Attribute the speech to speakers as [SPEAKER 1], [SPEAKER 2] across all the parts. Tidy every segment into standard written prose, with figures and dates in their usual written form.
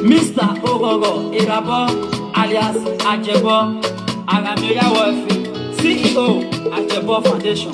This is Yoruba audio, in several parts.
[SPEAKER 1] Mr. Ogogo Irabo alias Ajebor CEO Ajebor Foundation.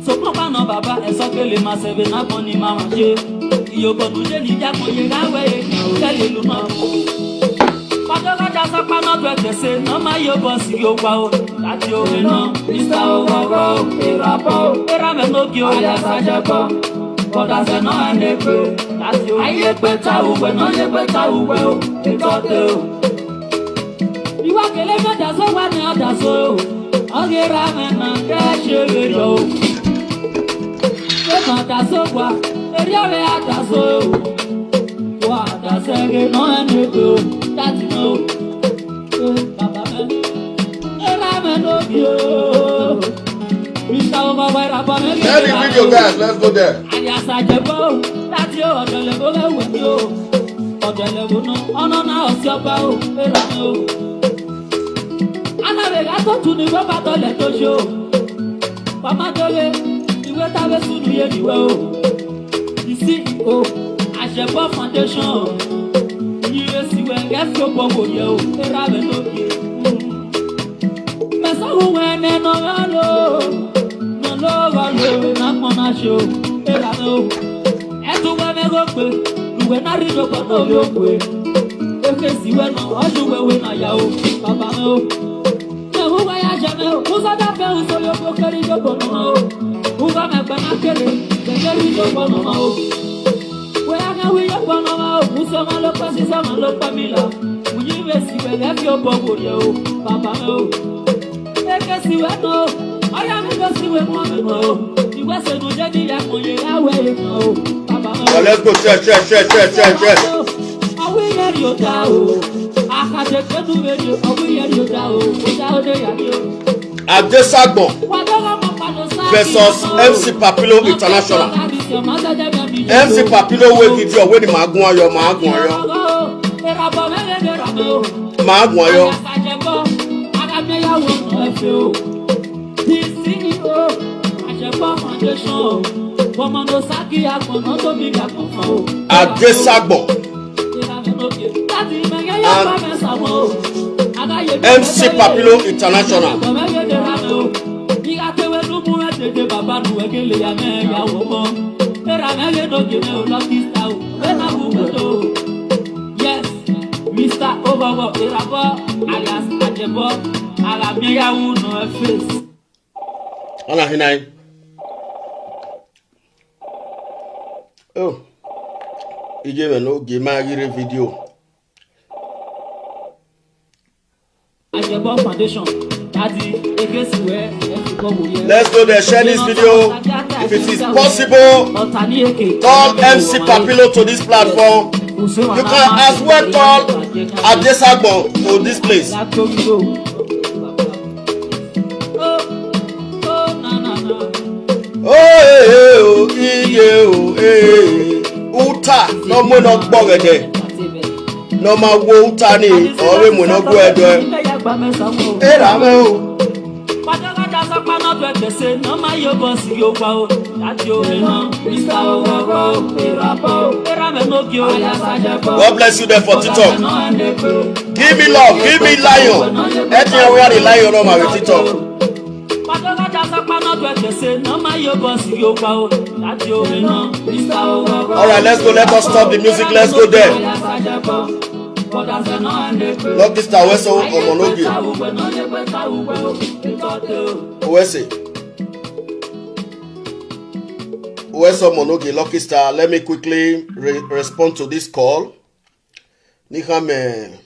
[SPEAKER 1] So papa no baba esokele masebe na boni mama je iyo bonuje ni japo ye gawe kele lu no Padoga dasa pana twete se no ma yo bosi yo kwa o lati o no Mr. Ogogo Irabo Irame no gi o ya sajabo Boda se no ande pe lati o aye peta uwe no ye peta uwe o itote o Iwa kele me daso wa ni adaso Ogera me na ka shebe yo Dasowa, eriawe adaso. Wa dasege no eneko, that's no. Baba me, erame no bio. Mr. Ogogo me.
[SPEAKER 2] Share the video, guys. Let's go there.
[SPEAKER 1] Alias Ajebor, that's yo. Odelego le wenyo. Odelego no, ono na osioba o, erame o. Ana vega to tuni baba to le to show. Mama dole. You CEO Ajebor Foundation. You see when get so poor yo. Erame no bi. Mesa uwe ne no lo na mona show. Erame o. Etu we me go pe. Uwe na rijo ko no yo pe. Eke si we no oju we na ya o. Baba me o. Ne uwe ya jame o. Uza da fe uso yo ko keri jo ko no. Uga me bana kele, kele yo bono mao. We aga we yo bono mao. Uso malo pasi sa malo pamila. Uyi we si we left yo bobo yo. Papa mo. Eke si we no. Aya me go si we mo me no. Iwe se no je di ya mo ye awe no. Papa mo.
[SPEAKER 2] Let's go check.
[SPEAKER 1] Awe ye yo da o. Aka
[SPEAKER 2] Adesagbon versus MC Papilo International. MC Papilo we video we ni magun ayo. Adesagbon MC Papilo International.
[SPEAKER 1] Yes, Mr. Overwork, alias Ajebor, no face.
[SPEAKER 2] Ana hinai. Oh, enogie ma yire video.
[SPEAKER 1] Ajebor Foundation.
[SPEAKER 2] Let's go there, share this video. If it is possible, call MC Papilo to this platform. You can as well call Adesagbon to this place. Oh, Uta, no more not bogade. No more water, ni or we no go edo. God bless you there for TikTok. Give me love, give me lion. Etienne, we are the lion on my TikTok. Alright, let's go. Let us stop the music. Let's go there. Lock this tower so enogie. Where's enogie? Lucky Star. Let me quickly respond to this call. Nihame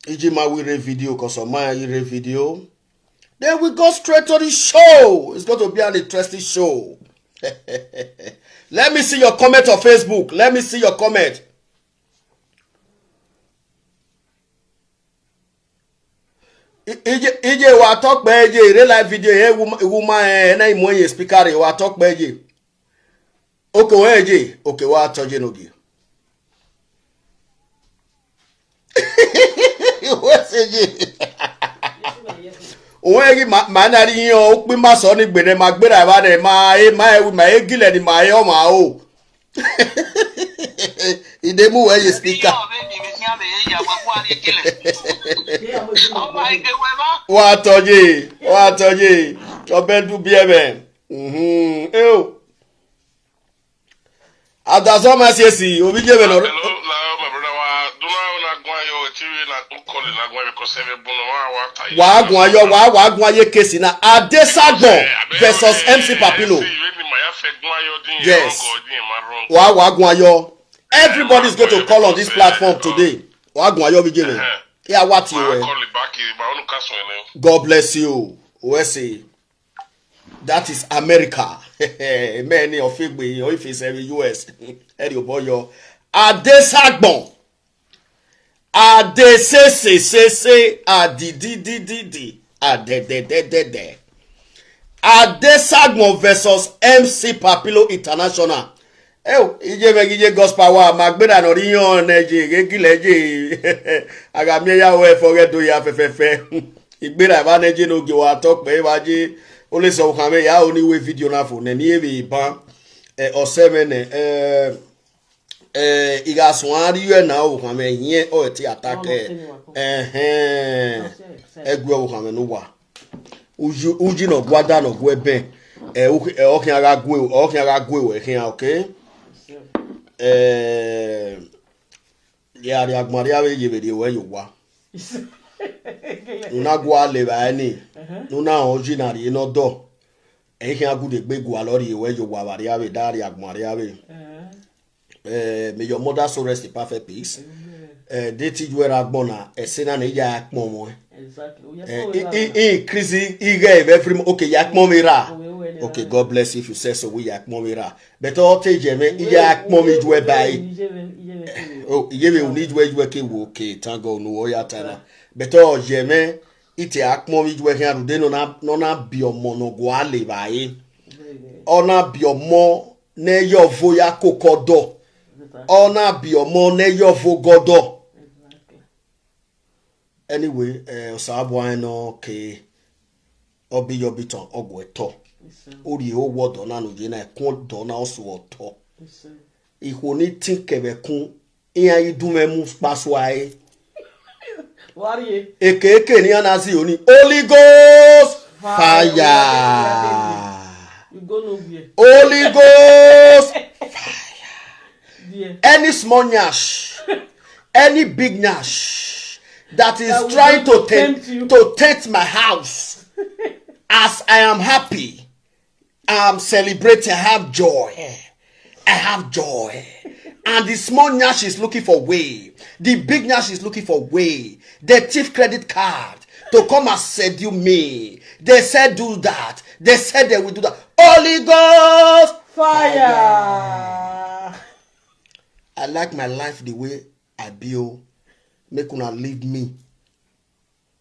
[SPEAKER 2] Ijima Wire video because of my Ire video. Then we go straight to the show. It's going to be an interesting show. Let me see your comment on Facebook. Let me see your comment. Ije wa talk beje real life video here woman na imoye speaker wa talk beje. Okay weje, okay wa toje nogi. Weje. Owe manari yan o pin ma so ni gbere ma gbera ba de ma egile ni ma yo ma o. Ide mu we speaker. Wa toje to bendu bi ebe. Adazo ma siesi obi je be no. Wagun aye kesi na Adesagbon versus MC Papilo. Yes. Wagun ayo. Everybody's going to call on this platform today. Wagun ayo bijele. Yeah, what you? God bless you. USA. That is America. Many of it be if it's US. Eddie boyo. Adesagbon. Adesese adididididi adedededede. Adesagbon versus MC Papilo International. Ije gospel wa magbera no riyan neje gegileje. Agami ya we forget do ya fefefe. Igbera ba neje no ge wa talk pe waje. Ole so kan me ya oni we video na fo ne ni ebe ban o 7 igaswan ri na o kan me yin o ti attack egwe o kan me no wa uji no gwada no gwe ben o kan aga gwe o kan okay ya ri agmaria we ye be de we yo wa una gwa le ba ni una original ino do e kan agu de gbe gwa lori we yo wa baria we dari agmaria we may your mother so rest in perfect peace. They teach where Agbona, a sinner, a yak momo. Exactly. Chrissy, he gave every okay, yak momira. Okay, God bless if you say so. We yak momira. But all take me, yak mommy dwe by. Oh, you need where you working. Okay, tango no yatana. beto jeme ite akmo mi jwe kan rude no na bi omo no go ale bae ona bi omo ne yo vo ya kokodo ona bi omo ne yo vo godo anyway osabo no ke obi yo biton ogweto ori o wodo na no je na ekun do na oso oto iho ni tinkebe kun iya idumemu paso aye eke ni anazi oni Holy Ghost fire.
[SPEAKER 1] You go nowhere.
[SPEAKER 2] Holy Ghost fire. Any small nyash, any big nyash that is trying to tempt my house, as I am happy, I'm celebrating, I have joy. I have joy. And the small nyash is looking for way. The big nyash is looking for way. They thief credit card to come and seduce me. They said do that. They said they will do that. Holy Ghost
[SPEAKER 1] fire.
[SPEAKER 2] I like my life the way I build. Make una leave me.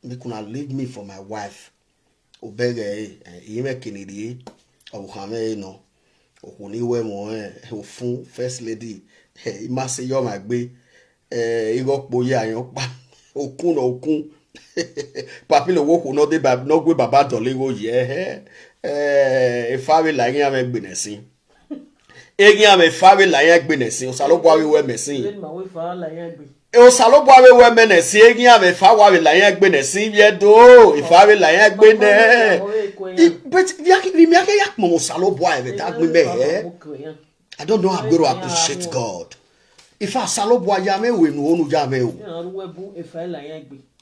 [SPEAKER 2] Make una leave me for my wife. Obege ime kinidi. Obuhame no. Ohuniwe mo ofun first lady. Imase yo magbe. Igokpo ye ayan pa. Okun. Papilo wo no de bab no gbe baba dole wo ye. Efawe la yin ame gbe nesin. Egin ame fawe la yin gbe nesin. Osalobo awe we mesin. Osalobo awe we menesin. Egin ame fawe la yin gbe nesin ye do. Efawe la yin gbe ne. But we yak mo osalobo awe ta gbe me. I don't know how to appreciate God. If I salobo yame we no onu yame o.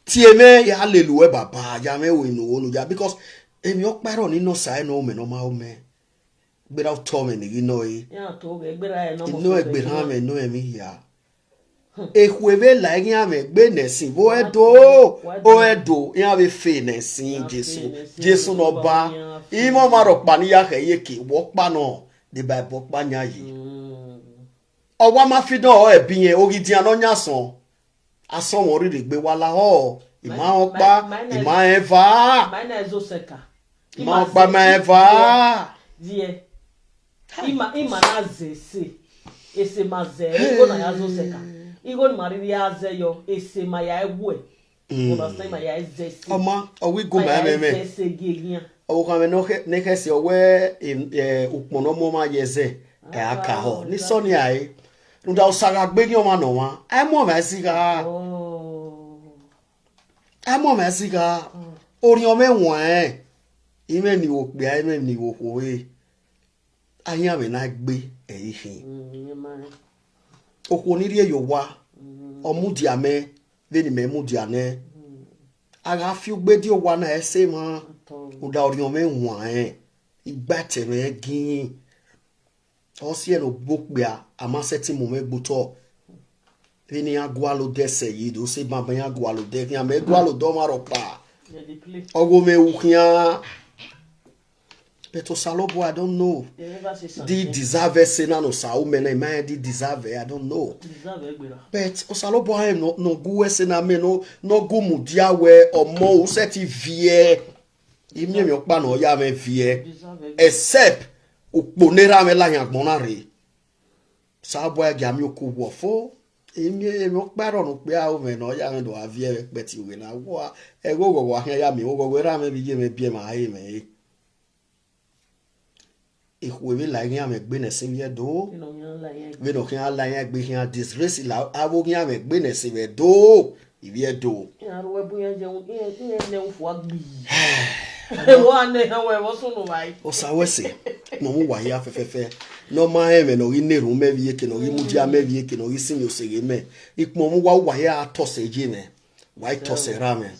[SPEAKER 2] Tieme ya hallelujah baba yame we no onu ya because emi okparo ni no sai no me no ma me. Gbera to me ni no e.
[SPEAKER 1] Ya to gbera e no mo.
[SPEAKER 2] No gbera me no emi ya. Ehwebe la yame gbe nesin bo edo ya be fe nesin Jesu no ba. Imo maro pa ni ya heyeke wo pa no the Bible pa nya yi. Owa ma fi do ebi yen ogidi anonya son ason won ri gbe wala ho ima opa ima eva
[SPEAKER 1] ma na ezoseka
[SPEAKER 2] ima opa ma eva
[SPEAKER 1] die ima na zese ese ma ze ego na yazoseka ego ni mari ya ze yo ese ma ya egwe understand ma ya zese
[SPEAKER 2] oma owi go ma me
[SPEAKER 1] zese gigia
[SPEAKER 2] o ka me no ne kesi owe ukpono mo ma yeze aka ho ni so ni ai nda osaga gbe ni o ma no wa ai mo ma siga ori o me won ime ni wo pe ai me ni wo kowe ayan me na gbe ehin oko ni ri yo wa omudi ame veni me mudi ane aga fi gbe di o wa na ese mo nda ori o me won igba teme gin o si eno bokpia amaseti mo me gbuto vini agwalo dese yi do se baba yan agwalo de vini me agwalo do maro pa ogo me ukia beto salobo I don't know di deserve se na no sa o me na ma di deserve I don't know but o salobo am no gu se na me no gu mu dia we omo o seti vie imi mi opa no ya me vie except ukponera me la yan gbon re sabo ya mi oku wo fo emi okparo no pe a o me no ya ndo avie peti we na wo ego ahia ya mi wo ra me bi je me bie ma ai me ihwe la yan me gbe na sin ye do we no kan la yan gbe yan disgrace la abo yan me gbe na sin we do ibi do
[SPEAKER 1] ya ro we bu yan je ne ufo agbi wa ne ha we wo sunu bai
[SPEAKER 2] o sa wese mo mu wa ya fefefe no ma eme no ineru me bi eke no imudi ame bi eke no isin yo sege me ipo mu wa ya atose je me wa itose ra me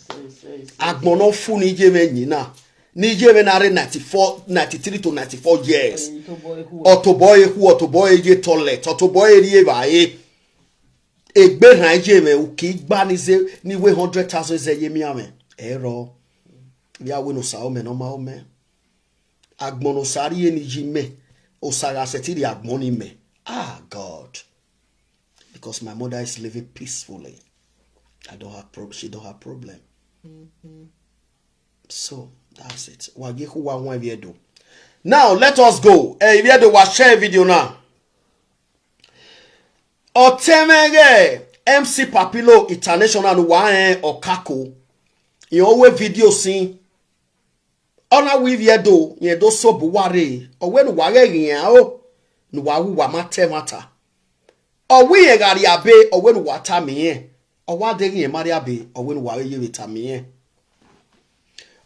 [SPEAKER 2] agbon no fu ni je me nyina ni je me na re 93 to 94 years otoboy je toilet otoboy ri e ba e egbe ran je me o ki gba ni se ni we 100,000 ze ye mi ame ero ya we no sa o me no ma o me agbon no sari eni ji me Osaga setiri agboni me. Ah, God. Because my mother is living peacefully. I don't have problem. She don't have problem. So that's it. Now let us go. If you watch share video now. Otemege MC Papilo International Wae Okako. You always video scene. Ona with yedo so buware. Or when ware yao. Nuwawu wa mata. Or we egari abe or when wata me. Or what they ye maria be or when ware ye me.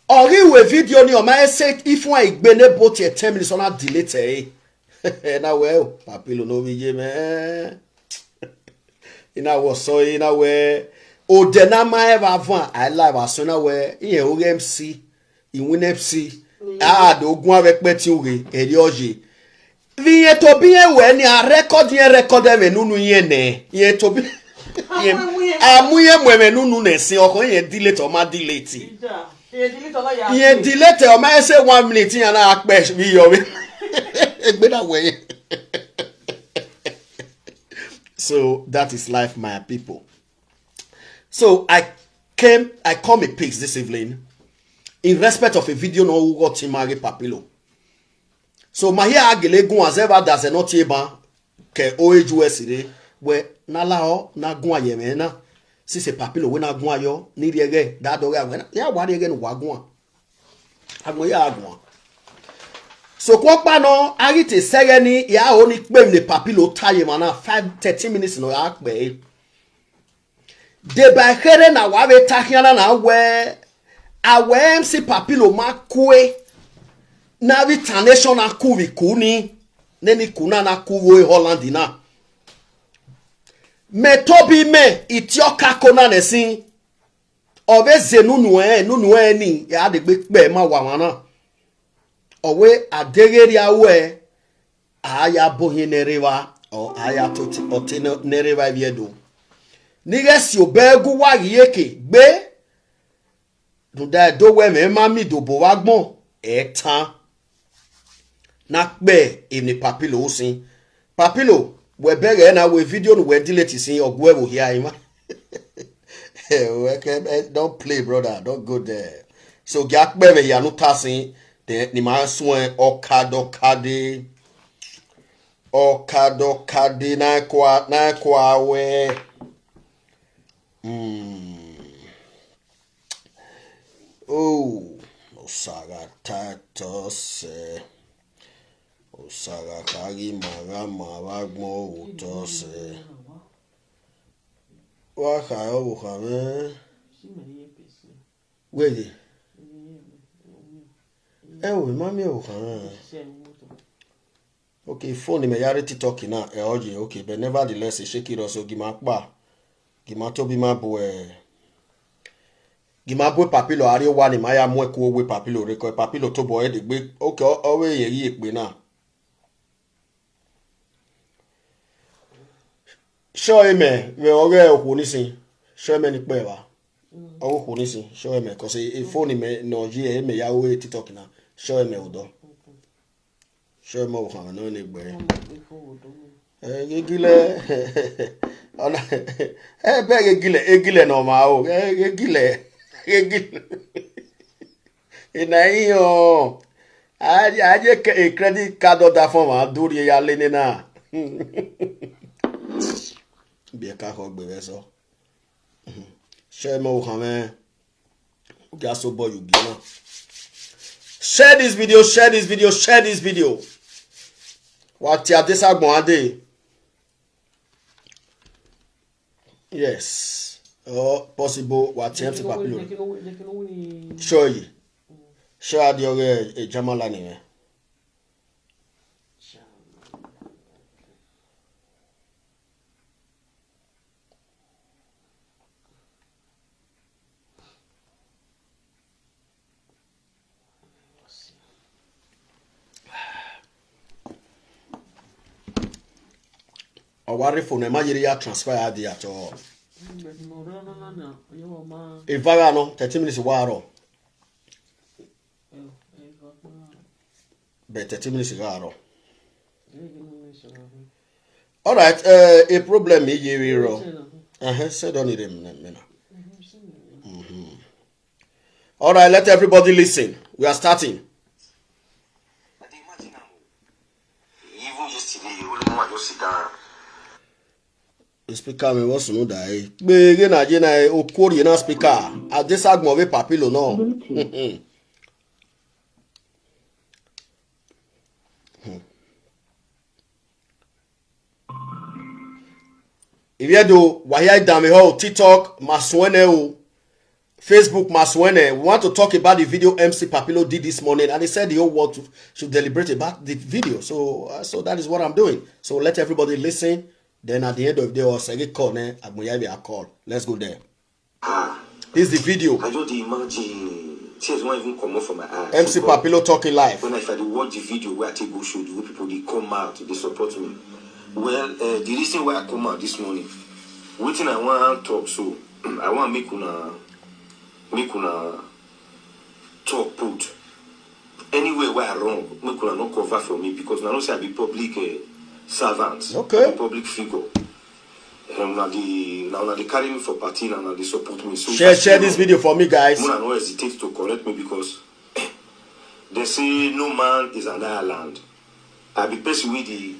[SPEAKER 2] Or you a video ni o ma say if one igbene both your 10 minutes on a delete. Na well, Papilo no me man. Ina was so in a way. O denama ever van. I live as soon away. In OMC. In WinFC. Do go avec Betty Enogie. Viens to bien when you record nunu yene. Yen to be. Amuye mwe nunu nesi. Oko yen delete or ma delete. Yen delete or ma say 1 minute and I akbesh vi yo. Better way. So that is life, my people. So I come a pics this evening in respect of a video no who got him marry Papilo. So my here agile gun as ever does not yeba ke OHUS where na lao na gun yeme na si se Papilo we na gun yo ni riege that dog ya wa riege no wa gun agun ya gun. So kwa no agite segeni ya oni pem le Papilo taye mana 5-13 minutes no akbe. De ba here na wa be tahiana na we awe MC Papilo makwe na vi international kuvi kuni neni kuna na kuwo Holland na. Me tobi me itioka kona nesin obeze nunu ni ya de gbe ma wa wana. Owe adegeri awe aya bohin nereva o aya toti otino nereva viedo nige si obegu wa iye-eki gbe duda do we me mami do bo wa gbon etan na pe emi Papilo sin Papilo we bere na we video no we delete sin ogwe wo here ima. Don't play, brother, don't go there. So gyak be me ya no tasin ni ma swen okado kade na kwa we oh osaga tatos osaga kagi maga gmo utos wa ka o khame we we mami o kan. Okay, phone me yare TikTok na enogie okay, but nevertheless shake it also gima to be my boy. Gima boy Papilo ari wa ni maya mo ku we Papilo record Papilo to boy de gbe okay owe ye ekpe na. Show me we ore oku nisin. Show me ni pe wa. Oku nisin show me cause e phone me enogie me ya we TikTok na. Show me odo. Show me okan no ni gbe. Egile. Ona be egile no ma o. Egile. Ina iyo. Aje credit card order form aduri ya le ni na. Bi ka ko gbe so. Show me okan ga so boy you gina. Share this video. What ya desagbon ade? Yes. Oh, possible what MC Papilo. Show you. Show the other Jamala ni. Worry for no ya transfer adi at all. A varano 30 minutes waro. But 30 minutes waro. All right, a problem is you. Said on it. All right, let everybody listen. We are starting.
[SPEAKER 3] Even yesterday, only one just sit down.
[SPEAKER 2] The speaker me wants to know that. Bege na je na okori na speaker. Adesagbo we papilo no. If you do wahia dame ho TikTok maswene o. Facebook maswene. We want to talk about the video MC Papilo did this morning, and he said the whole world should deliberate about the video. So that is what I'm doing. So let everybody listen. Then at the end of the day, or say call, a call. Let's go there. This is the video.
[SPEAKER 3] I just imagine tears won't even come off from my eyes.
[SPEAKER 2] MC Papilo talking live.
[SPEAKER 3] When I watch the video where I take go show, the people they come out, they support me. Well, the reason why I come out this morning, waiting I want to talk, so I want to make una talk put anywhere where I wrong, make una not cover for me because I don't say I be public servant,
[SPEAKER 2] okay,
[SPEAKER 3] public figure. Now they carry me for party and now they support me. So
[SPEAKER 2] share this video for me, guys.
[SPEAKER 3] I no hesitate to correct me because they say no man is an island. I be person with the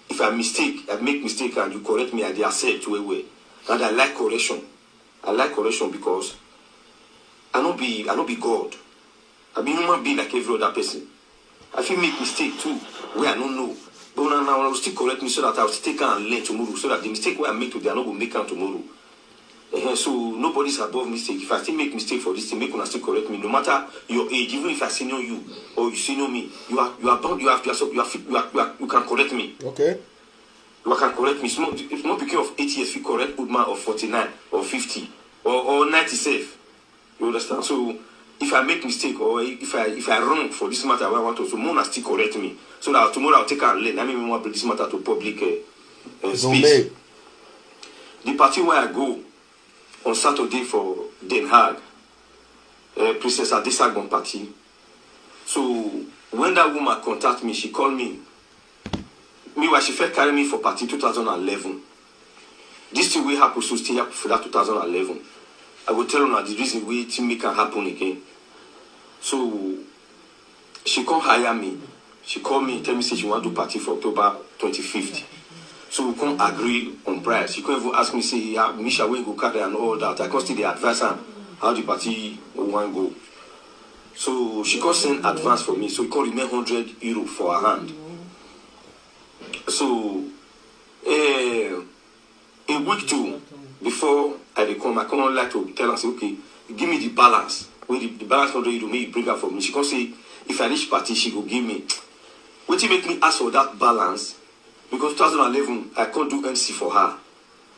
[SPEAKER 3] if I make mistake and you correct me, I dey accept way. And I like correction. I like correction because I not be God. I be human being like every other person. I feel make mistake too where I don't know. But now I will still correct me so that I will still take and learn tomorrow. So that the mistake where I make today, I not going to make out tomorrow. So nobody's above mistake. If I still make mistake for this thing, make una still correct me. No matter your age, even if I senior you or you senior me, you are bound. You can correct me.
[SPEAKER 2] Okay.
[SPEAKER 3] You can correct me. It's not because of 8 years you correct good man of 49 or 50 or 97. You understand? So if I make mistake or if I wrong for this matter, I want to, so Mona still correct me. So that tomorrow I'll take and learn. I mean, want to bring this matter to public space. The party where I go on Saturday for Den Haag, Princess Adesagbon party. So when that woman contact me, she called me. Meanwhile, she first carry me for party 2011. This thing will happen, so stay up for that 2011. I will tell her the reason why it make can happen again. So she come hire me. She called me, tell me say she want to party for October 25th. So we come agree on price. She can't even ask me say, yeah, Misha, where go carry and all that. I can still the advance her how the party want go. So she can send advance for me. So we can remain €100 for her hand. So a week two before I come, I can't like to tell her say, okay, give me the balance. When the balance €100, may you bring her for me. She can say, if I reach party, she go give me. What you make me ask for that balance? Because 2011, I can't do MC for her.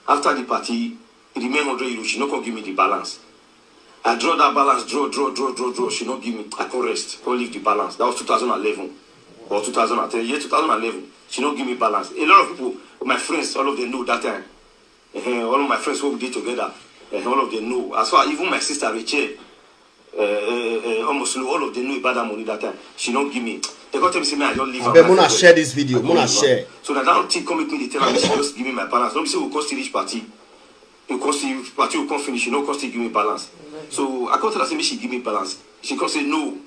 [SPEAKER 3] After the party, it remain €100. She not gonna give me the balance. I draw that balance, draw. She not give me. I can't rest. Can't leave the balance. That was 2011 or 2010. Year 2011. She not give me balance. A lot of people, my friends, all of them know that time. All of my friends who we did together, all of them know. As far even my sister Rachel, almost all of them know about that money that time. She not give me. They got to me say, I don't leave.
[SPEAKER 2] I'm gonna share this video. I'm gonna share.
[SPEAKER 3] So that don't think come with me. They tell me she just give me my balance. Don't be say we cost reach party. You cost party will come finish. You know cost give me balance. So I can't tell her say she give me balance. She can't say no.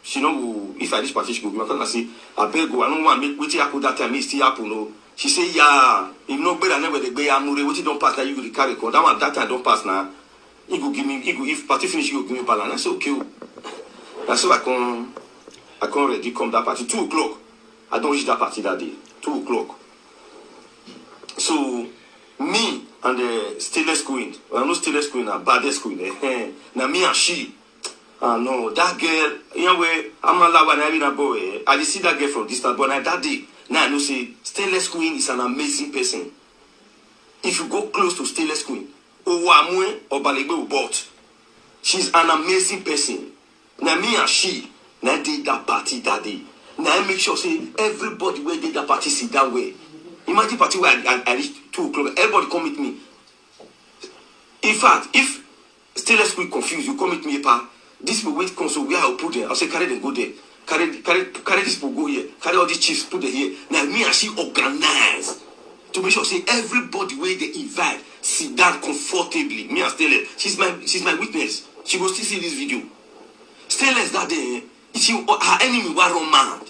[SPEAKER 3] She know if I reach party she go give me. I can't say I beg go. I don't want make wetin happen that time. It still happen no. She say yeah. If no better never they be amure. Wetin don't pass now you go carry. That one that time don't pass now. He go give me. He go if party finish he go give me balance. I say okay. That's so I can't ready come that party 2 o'clock. I don't reach that party that day. 2 o'clock. So me and the stainless queen. Well, no stainless queen, a baddest queen. Now me and she. No, that girl. You know where I'm allowed when I mean a boy. I see that girl from distance, but that day. Now I know say stainless queen is an amazing person. If you go close to stainless queen, Owamwe or Balegbe bought. She's an amazing person. Now me and she. Now did that party that day. Now I make sure say everybody where did that party sit that way. Imagine party where I reach 2 o'clock. Everybody come with me. In fact, if stainless quick confused, you come with me, pa. This people wait console where I'll put them. I'll say carry them go there. Carry this people go here. Carry all these chiefs put them here. Now me and she organize to make sure say everybody where they invite sit down comfortably. Me and stainless. She's my witness. She will still see this video. stainless that day. She her enemy was run mad.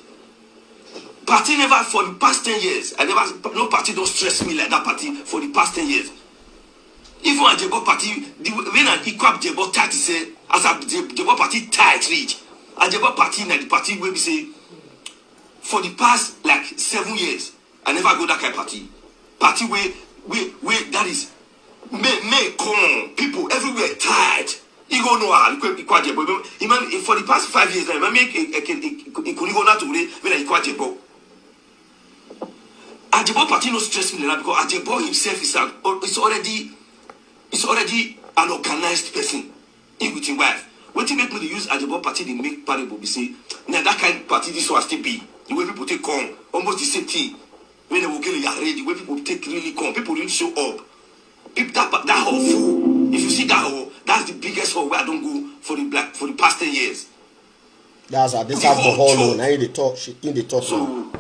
[SPEAKER 3] Party never for the past 10 years. I never no party don't stress me like that party for the past 10 years. Even a Ajebor party, when an equal Ajebor tight say as a Ajebor party tight reach. Ajebor party na the party where we say for the past like 7 years, I never go that kind of party. Party where that is may come people everywhere tired. You go no equal Ajebor. For the past 5 years, I make a go not to when I equal Ajebor. Ajebor party no stress me because Ajebor himself is already an organized person in with his wife. What you make me use Ajebor party they make parable be say now that kind of party this was still be the way people take come almost the same thing when they will get ready the way people take really come people really show up. If that whole fool, if you see that hole, that's the biggest hole where I don't go for the past 10 years. That's this has the hole now in the talk in the talk. So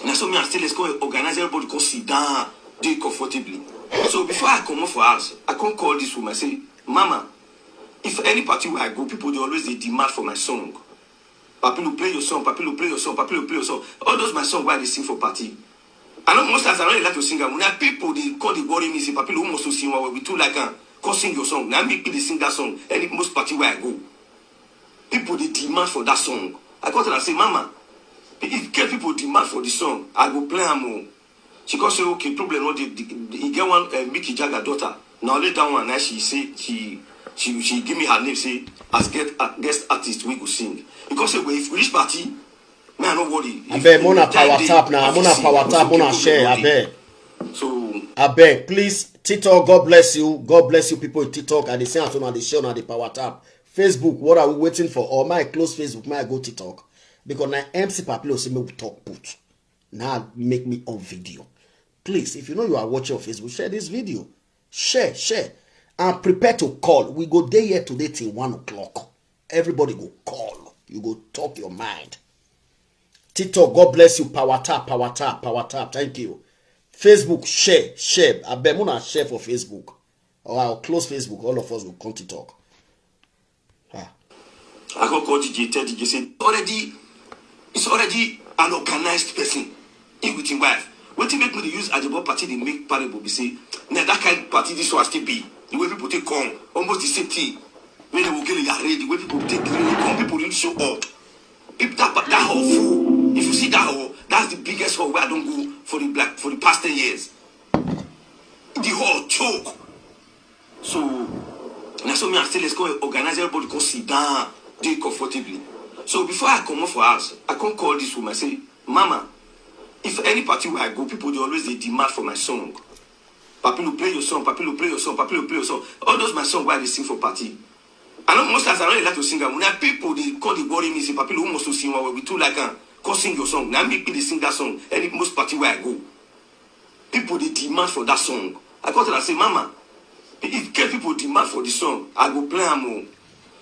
[SPEAKER 3] that's what me I say let's go organize everybody go sit down, do it comfortably. So before I come up for us, I can't call this woman say, Mama, if any party where I go, people they always they demand for my song. Papi will play your song, Papi will play your song, Papi will play your song. All those my song why they sing for party. I know most times I don't like to sing. When I people they call the worry me say Papi will also sing while we too like call sing your song. Now make people sing that song. Any most party where I go, people they demand for that song. I got to say, Mama, if people demand for the song, I go play them. She can say, okay, problem not he get one Mickey Jagger daughter. Now later on, now she say she give me her name, say as guest artist we go sing. Because say well, if we reach party, man, no worry. I beg, mona power tap now, mona power tap, mona share. I beg. So I beg, please, TikTok, God bless you, people in TikTok. And they say on the show now the power tap. Facebook, what are we waiting for? Or my close Facebook, my go TikTok. Because now MC Papilo say me talk put. Now make me on video. Please, if you know you are watching on Facebook, share this video. Share. And prepare to call. We go there here today till 1 o'clock. Everybody go call. You go talk your mind. TikTok, God bless you. Power tap. Thank you. Facebook, share. I bet Mona share for Facebook. Or I'll close Facebook. All of us will come to talk. I can call DJ, tell DJ, say, it's already an organized person in with his wife. What you make me use Ajebor party they make parable be say now that kind of party this was still be the way people take come almost the same thing when they will get ready the way people take really come people really show up. If that whole fool, if you see that hole, that's the biggest hole where I don't go for the past 10 years. The whole choke. So that's what me I say let's go organize everybody go sit down, do it comfortably. So before I come up for us, I can't call this woman say, Mama, if any party where I go, people they always they demand for my song. Papi will play your song, Papi will play your song, Papi will play your song. All those my song why they sing for party. I know most times I don't like to sing. When I people they call the worry me say Papi will also sing while we too like call sing your song. Now make people sing that song. Any most party where I go, people they demand for that song. I got to say, Mama, if people demand for the song, I go play them.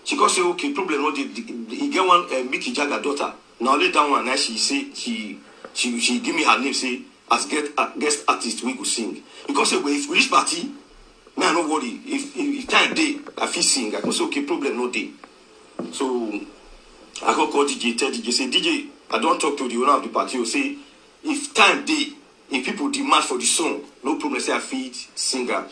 [SPEAKER 3] She can say, okay, problem not he get one Mickey Jagger daughter. Now later on, now she say she give me her name, say as guest artist we go sing. Because say well, if we reach party, man, no worry. If time day, I feel sing. I can say okay, problem no day. So I go call DJ, tell DJ, say DJ, I don't talk to the owner of the party. You say if time day, if people demand for the song, no problem. Say I feed singer.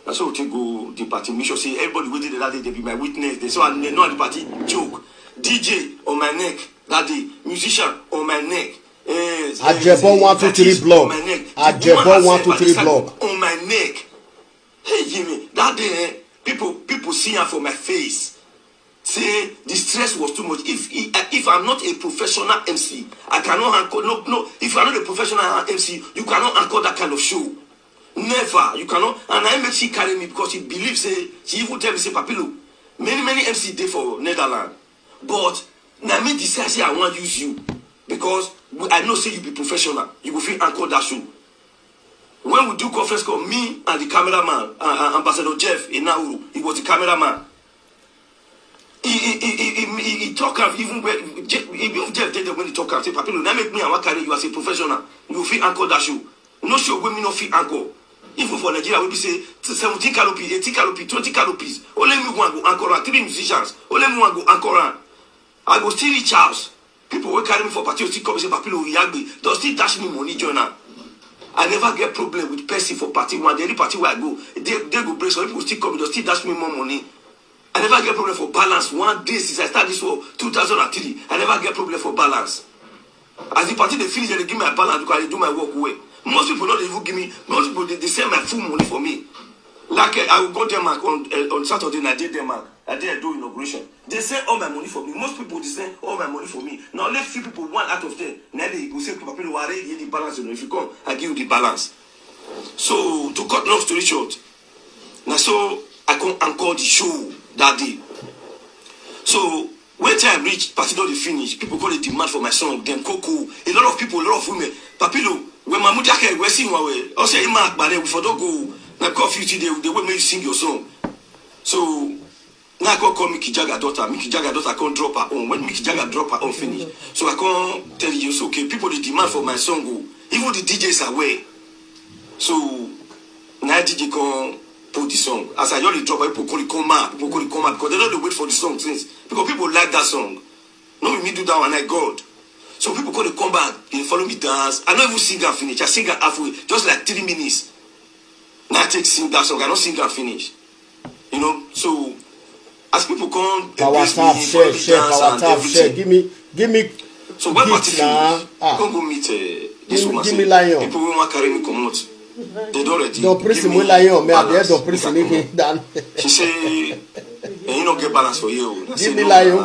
[SPEAKER 3] That's how we go the party. Make sure say everybody waiting that day they be my witness. They say I know the party joke. DJ on my neck that day, musician on my neck. Ajebor 123 block. Ajebor 123 block. On my neck. Hey Jimmy, that day people see her for my face. Say the stress was too much. If I'm not a professional MC, I cannot anchor. No. If I'm not a professional MC, you cannot anchor that kind of show. Never. You cannot. And I make she carry me because she believes. Say she even tell me say Papilo. Many MC dey for Netherlands, but now me decide say I want to use you because I know say you be professional. You will feel anchor that show. When we do conference call, me and the cameraman, Ambassador Jeff in Nauru, he was the cameraman. He talk even when Jeff did when he talk say Papilo, now make me and what carry you as a professional. You will feel anchor that show. No show when me no feel anchor. Even for Nigeria, we be say 17 canopies, 18 canopies, 20 canopies. Only me one go anchor 3 musicians. Only me one go anchor. I go still reach house. People will carry me for party, still come and say, Papilo, Yagbe, they'll still dash me money, join now. I never get problem with person for party one. The only party where I go, they go break, so people still come, they'll still dash me more money. I never get problem for balance. One day since I started this war, 2003, I never get problem for balance. As the party they finish, they give me a balance because I do my work away. Most people don't even give me, most people they send my full money for me. Like I will go Denmark on Saturday night, I did Denmark. I did do inauguration. They send all my money for me. Most people they send all my money for me. Now let few people 1 out of 10. Now they will say, Papa, you already the balance. If you come, I give you the balance. So to cut long story short, now so I come anchor the show that day. So when time reach, party don't finish. People call it demand for my song. Then Coco, a lot of people, a lot of women. Papilo, when my mother came, we sing one way. Also, in Mark, but we for don't go. Now call 50 they will make you sing your song. So now I call Mickey Jagger daughter. Mickey Jagger daughter can't drop her own. When Mickey Jagger drop her own finish. So I can't tell you, so okay, people they demand for my song. Go. Even the DJs are aware. So now DJ can put the song. As I only drop, people call it come out because they don't wait for the song since because people like that song. No, me do that one like God. So people call it come back, they follow me dance. I don't even sing and finish. I sing it halfway, just like 3 minutes. Now I take sing that song. I don't sing and finish. You know, so as people come,
[SPEAKER 2] power tap, share. Give me.
[SPEAKER 3] So when party finish, come go meet this woman.
[SPEAKER 2] Give me lion.
[SPEAKER 3] People will want carry me come out. They don't already.
[SPEAKER 2] Don't press me lion. Me abia don't press me down.
[SPEAKER 3] She say, you don't get balance for you.
[SPEAKER 2] Give me lion.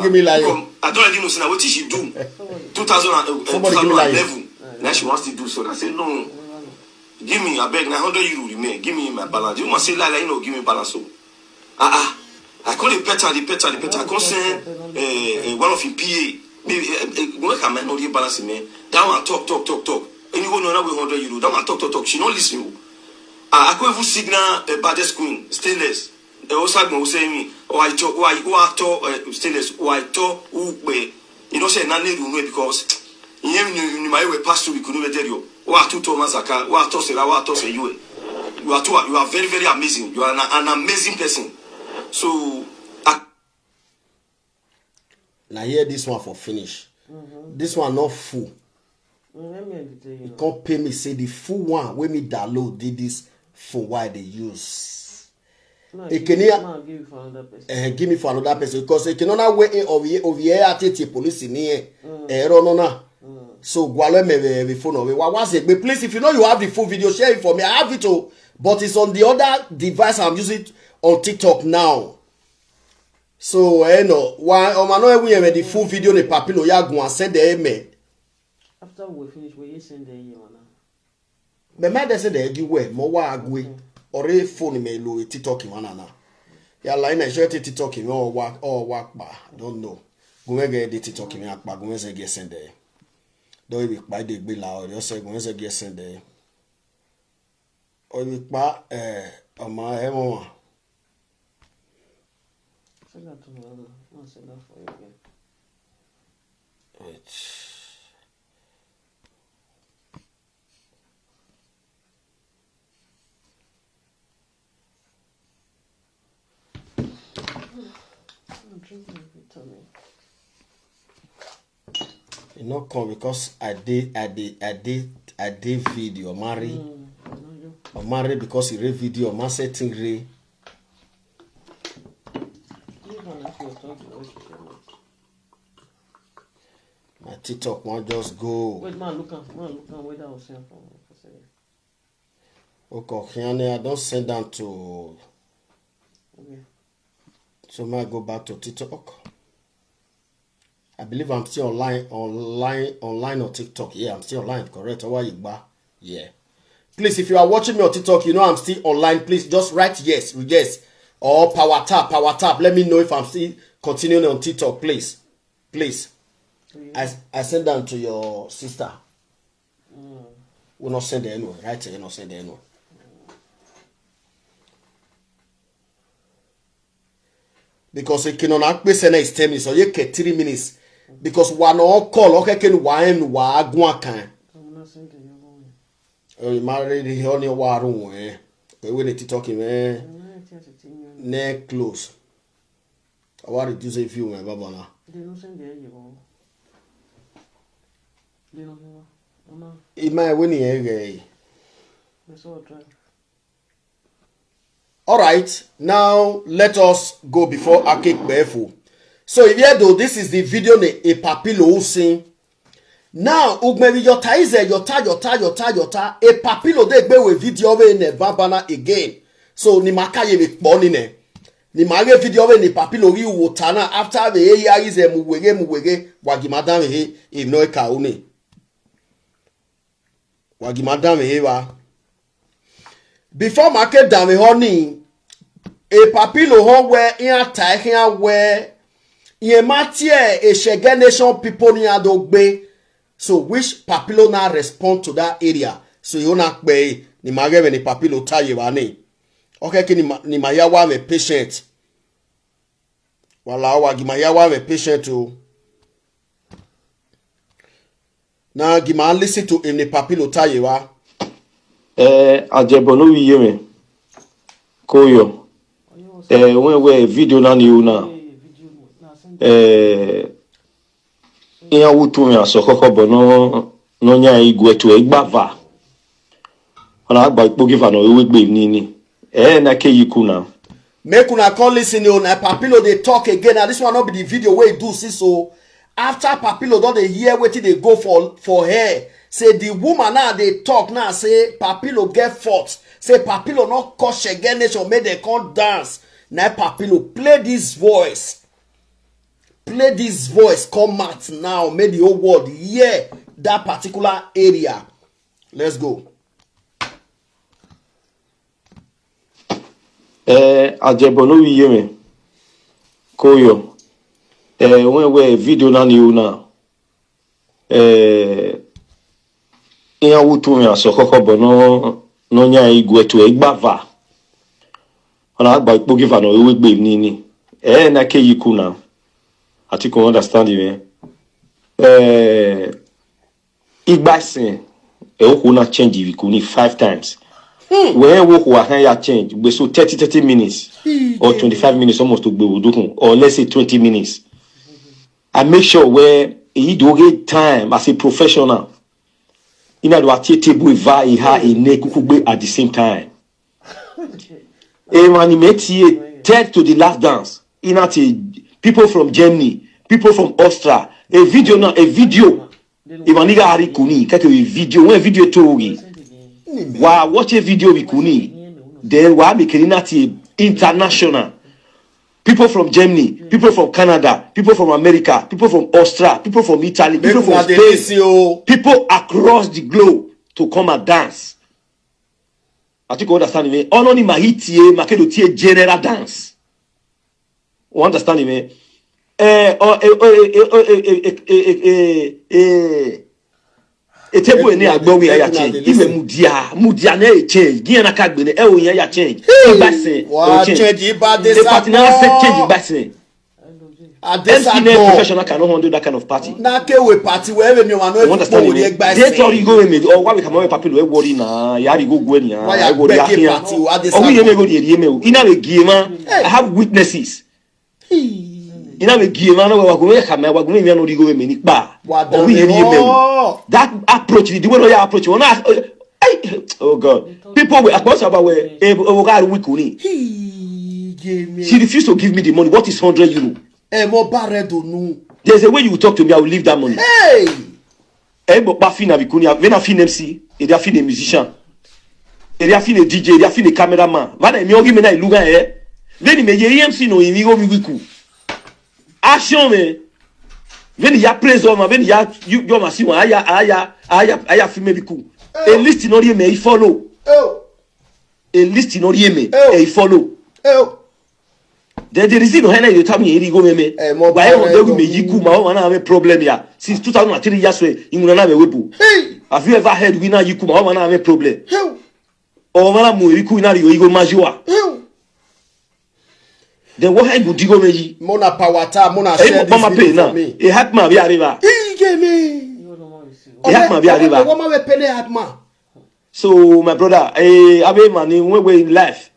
[SPEAKER 3] I don't already know. So now what she do? 2011. Now she wants to do so. I say no. Give me, I beg, now 100 euro remain. Give me my balance. You must say, Lila, you know, give me balance. So, I call the petter. I call send one of his PA. Maybe, work a man, no, the balance, man. That one talk. And you go no, now with 100 euro. That one talk. She don't listen. I call even signal baddest queen, stainless. Also, I say me, or I talk, stainless, or I talk, you know, say, none of because you might way pass through, we couldn't tell you. You are very, very amazing. You are an amazing person. So
[SPEAKER 2] now hear this one for finish. This one not full. You can't pay me say the full one when me download did this for why they use. Give me for another person because it cannot wait over here at the police in here. So Guale me phone away. What was it? But please, if you know you have the full video, share it for me. I have it all, but it's on the other device. I'm using it on TikTok now. So no, why we have the full video the papilo ya go and send the email.
[SPEAKER 1] After we finish, we send the email now.
[SPEAKER 2] But my say the everywhere. Mo wa agwe or a phone me lo TikTok in one na. Ya line I share TikTok in or work ba. Don't know. Go get the TikTok in akba. Go say get send there. Don't be by the bill or you say go say get send there. Or we pa my emo.
[SPEAKER 1] Send that to me. I'll send that for you again. I'm drinking vitamin.
[SPEAKER 2] It not come because I did video marry. Or marry because he read video man setting re. My TikTok one just go.
[SPEAKER 1] Wait, man, look at where that was sent from.
[SPEAKER 2] Okay, I don't send down to.
[SPEAKER 1] Okay.
[SPEAKER 2] So I go back to TikTok. I believe I'm still online on TikTok. Yeah, I'm still online. Correct. Why you back? Yeah. Please, if you are watching me on TikTok, you know I'm still online. Please just write yes, or power tap. Let me know if I'm still continuing on TikTok. Please. I send them to your sister. We'll not send it anywhere. Right? You're not send it anywhere. Because it cannot be sent is 10 minutes or you get 3 minutes. Because one all call okay can wine wa can.
[SPEAKER 1] I'm not sending you.
[SPEAKER 2] You married the honey waru eh. We need to talk him eh. Neck close. What did you say if you my baba na?
[SPEAKER 1] They don't send the Ajebor. They don't know.
[SPEAKER 2] It might win here.
[SPEAKER 1] That's all try.
[SPEAKER 2] All right, now let us go before I kick Befu. So if you do, this is the video ne a papilo sing. Now ugmevi yota is yota a papilo de be with video we ne babana again. So ni makaye be boni ne. Ni mage video we ni papilo ri wotana after the year is a muwege wagimadam he if no ka uni. Wagimadam he wa. Before market down the honey, a papilo home where in tie here where in matie a shege nation people in adogbe. So which papilo now respond to that area? So you not be ni mageve ni papilo tie wane. Okay, ni mayawa me patient. Wala wa gimayawa me patient too. Now gima listen to him ni papilo tie wa.
[SPEAKER 4] Ajebor no yeme koyo we video na ni una iya wutu mi aso kokko no nya igwe to igbava ona agba ipogi fa no we gbe ni na ke yiku na
[SPEAKER 2] make una come listen on papilo they talk again. Now this one not be the video where he do see so after papilo don't they hear wetin they go for her. Say the woman now they talk now say papilo get fault. Say papilo not cause again nation make they can't dance. Now papilo play this voice. Play this voice come out now. Make the whole world hear that particular area. Let's go.
[SPEAKER 4] Ajebor no yeme koyo we video na ni una iya wutu mi aso kokko no nya igwe to igbava ona agba ipogi fa no we gbe ni na ke yiku na ati ko understand you igbasin oku na change vikuni 5 times when woku ahan ya change we so 30 minutes or 25 minutes almost to gbe or let's say 20 minutes. I make sure where he do get time as a professional ina do table va iha ine kukugbe at the same time. Man meti third to the last dance ina people from Germany, people from Austria, a video imaniga hari kuni kake video when video togi wa watch a video bikuni then wa mekerina ti international. People from Germany, people from Canada, people from America, people from Austria, people from Italy, people from Spain, people across the globe to come and dance. I think you understand me. Only mahitie makedo tie general dance. You understand me? Table ni agbo we ya change. Iwe mudia na e change. Gian na kagbe ne o yan ya change. Ibasin.
[SPEAKER 2] Wa change ibade
[SPEAKER 4] sa. The party na set change ibasin.
[SPEAKER 2] Adesagbo
[SPEAKER 4] professional cannot handle that kind of party.
[SPEAKER 2] Na ke we party we me wan no e we egba
[SPEAKER 4] se. They thought you go me or why we come we papilo we worry na. Ya ri go gwe ni ya.
[SPEAKER 2] I go dey party o Adesagbo.
[SPEAKER 4] O we me go dey rie me o. Ina we gie ma. I have witnesses. Ina we gie ma no we go we kama we go me no ri go me ni pa. O we rie me. That approach, the way you approach, oh God, people were about where she refused to give me the money. What is 100 euro? There's a way you talk to me, I will leave that money. Hey, but when I feel MC, if I feel a musician, if I feel a DJ, if I feel a cameraman, when I give me that look at it, then me MC no imigo action me. When you praise on, when you must see aya filme biku. A list in order may follow. A list in order may follow. There is no henna you tell me here go me. Why would me yiku ma have a problem here? Since 2003 years way, you will not have a webu. Have you ever heard winner yiku ma have a problem? Or mana mu yiku na you go majua. Then what I would go me?
[SPEAKER 2] Mona Pawata, Mona said,
[SPEAKER 4] Mama pay now. It had my arriva.
[SPEAKER 2] He gave me.
[SPEAKER 4] It had my arriva. So, my brother, I mean, money when we in life,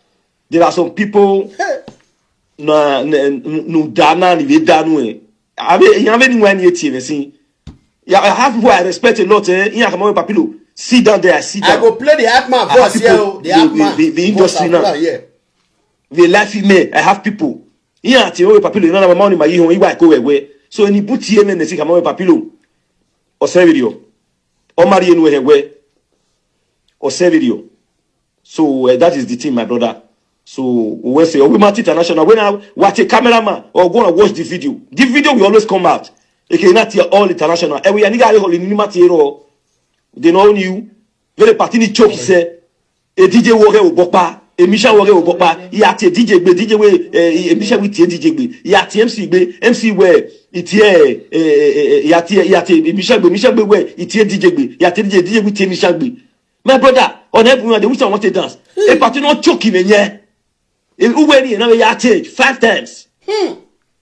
[SPEAKER 4] there are some people no dana ni ve danu e. You have anyone yet see? Yeah, I have people I respect a lot. In Akamon Papilo, sit down there, sit down.
[SPEAKER 2] I go play the Hackman voice here. The Hackman,
[SPEAKER 4] the industry now. Yeah. The life me. I have people. Yeah, Tio Papilo. You know my money, my you go away. So any put here and see Akamon Papilo or Severio or Marian way or Severio. So that is the thing, my brother. So we say, we match international. When I watch a cameraman or go and watch the video will always come out. You cannot hear all international. And we are nigga in material. They know you. Very partini choke say a DJ worker will bokpa, a Misha worker will bokpa. He at a DJ way, a Misha with DJ. He at MC where it here, yati Misha where it here DJ. Yati DJ with Misha. My brother, on everyone, they wish I want to dance. A party not choking in here. Uweni na ya change 5 times.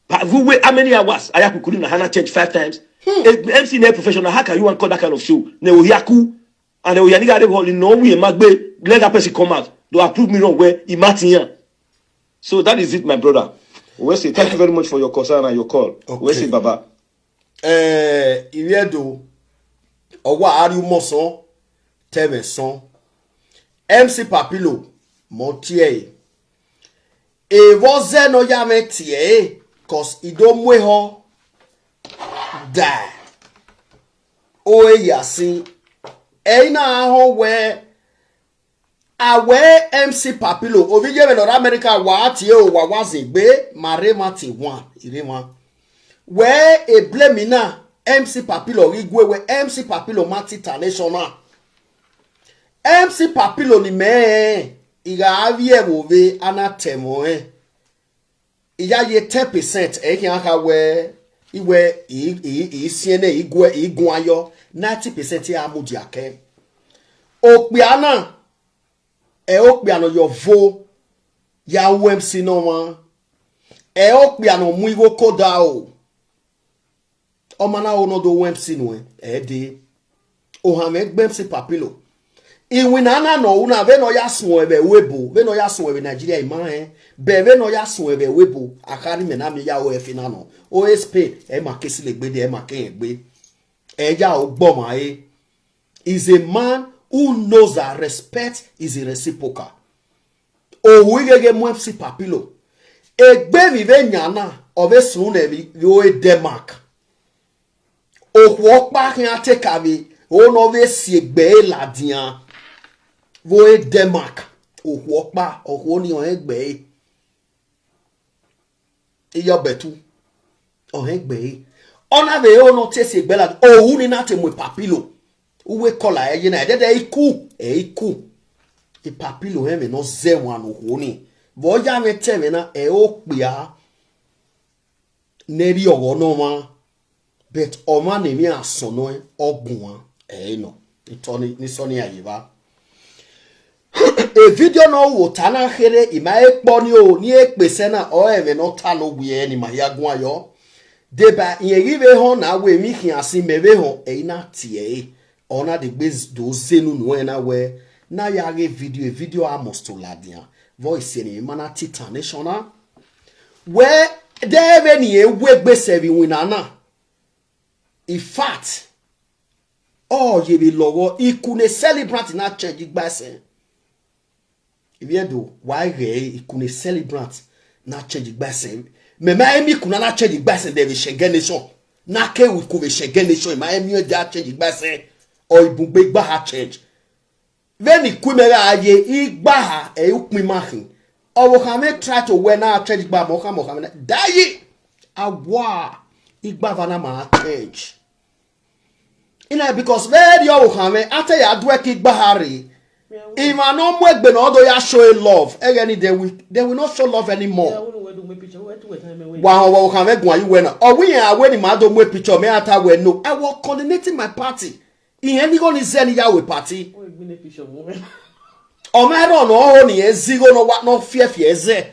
[SPEAKER 4] But how many hours? I have to Hana change 5 times. MC na professional. How can you want call that kind of show? Ne oyaku and the oyaniga de no we magbe. Let that person come out. Do approve me wrong where he martin. So that is it, my brother. We say thank you very much for your concern and your call. Okay. We say Baba.
[SPEAKER 2] Iyedo. Owa ari moson. Teve son. MC Papilo. Montier. E voze no yame tie, cause ido mweho die. Oe yasi. E na aho we awe MC Papilo. Ovije ve North America wa tie o wa wazigbe mare mati wan irewan. We e blemina MC Papilo rigwe we MC Papilo mati international. MC Papilo ni me. Iga avie move anatemo iya ye 10% ekiaka we iwe isiene igun ayo 90% ya amudi ake opiana opiano yo vo ya UMC no ma opiano mu iwo koda o mana ono do UMC no de o ha me gbemsi Papilo Iwinana no una ve no ya sun ebe webo ve no ya sun ebe Nigeria ima be ve no ya sun ebe webo akari me na me ya o efi na no OSP e ma kesi le gbe de e ma ken egbe eja o gbo ma is a man who knows that respect is a reciprocal o wigege mu FC Papilo egbe mi ve nyana o ve sun na bi o e Denmark o wo pa kin ateka bi o no ve si egbe ladian Voe Denmark, Ohuopa, Ohoni on Egbe. Iya betu. On Egbe. On ave o no tese bela. Oh, uni nate mwe Papilo. Uwe kola yena. Dede iku. Iku. E Papilo heme no zewan ohoni. Voya me teme na okbia. Neri ogono ma. Bet oma ne mi asono ogunwa. No. Itoni ni soni ayiva. A video no wo tana here ima ekpo ni o ni ekpese na o eve no ta no gbe ni ma ya gun ayo deba yen rive ho na we mi kin asin mebe ho na tie ona de gbe do zenu no na we na ya ge video amos to ladian voice ni mana titan national where there ni ewe gbe sevi winana in fact oh ye be lowo ikune celebrate na change gbase Ibiedo why ikune celebrate na change gbase me ma emi kuna na change gbase de be shege nation na ke we ko be shege nation ma emi o da change gbase o ibugbe gba ha change veni kumera aye igba ha e upin mahin owo kan me try to we na change gba mo kan dai awa igba vana ma change ina because very owo kan me ate ya do e igba hari if I no mwegbe no do ya show love again they will not show love anymore wa kan me gun ayu we na o wi yan awe ni ma do mwe picture me ata we no I was coordinating my party in any go ni zen ya we party o me ro no ho ni ezigo no wa no fie eze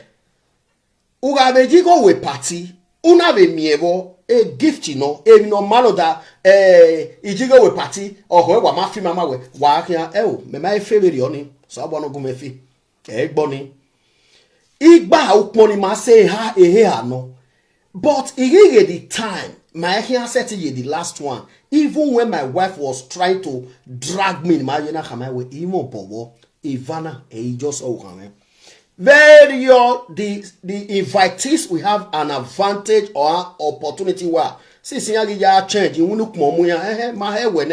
[SPEAKER 2] u ga be ji go we party una be mievo a gift no e no malo da ijigo we party oho wa ma fi mama we wa kian me ma favorite oni so abo no go me fi gbo ni Igba ukmoni ma say ha ehe ano. But it the time, my hair said the last one, even when my wife was trying to drag me in my yena with imo bobo, Ivana e just very the invitees we have an advantage or opportunity where since ya change, you look momuya my hair when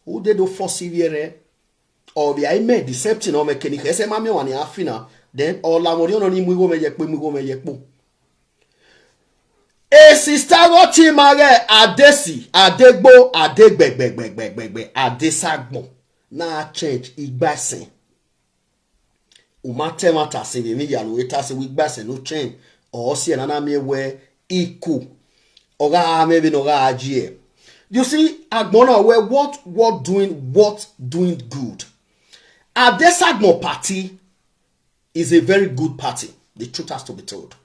[SPEAKER 2] who did do for severe or the I made the same thing or mechanic SMA one afina, then all la morion ni mugo me. E sister roti mare adesi adegbo adegbegbegbegbe adesagbo na change igbasin umatemata se mi yalo eta se igbasin no change or si na me we iku oga maybe no ga ajie. You see agbona we what doing good. Adesagbo party is a very good party. The truth has to be told.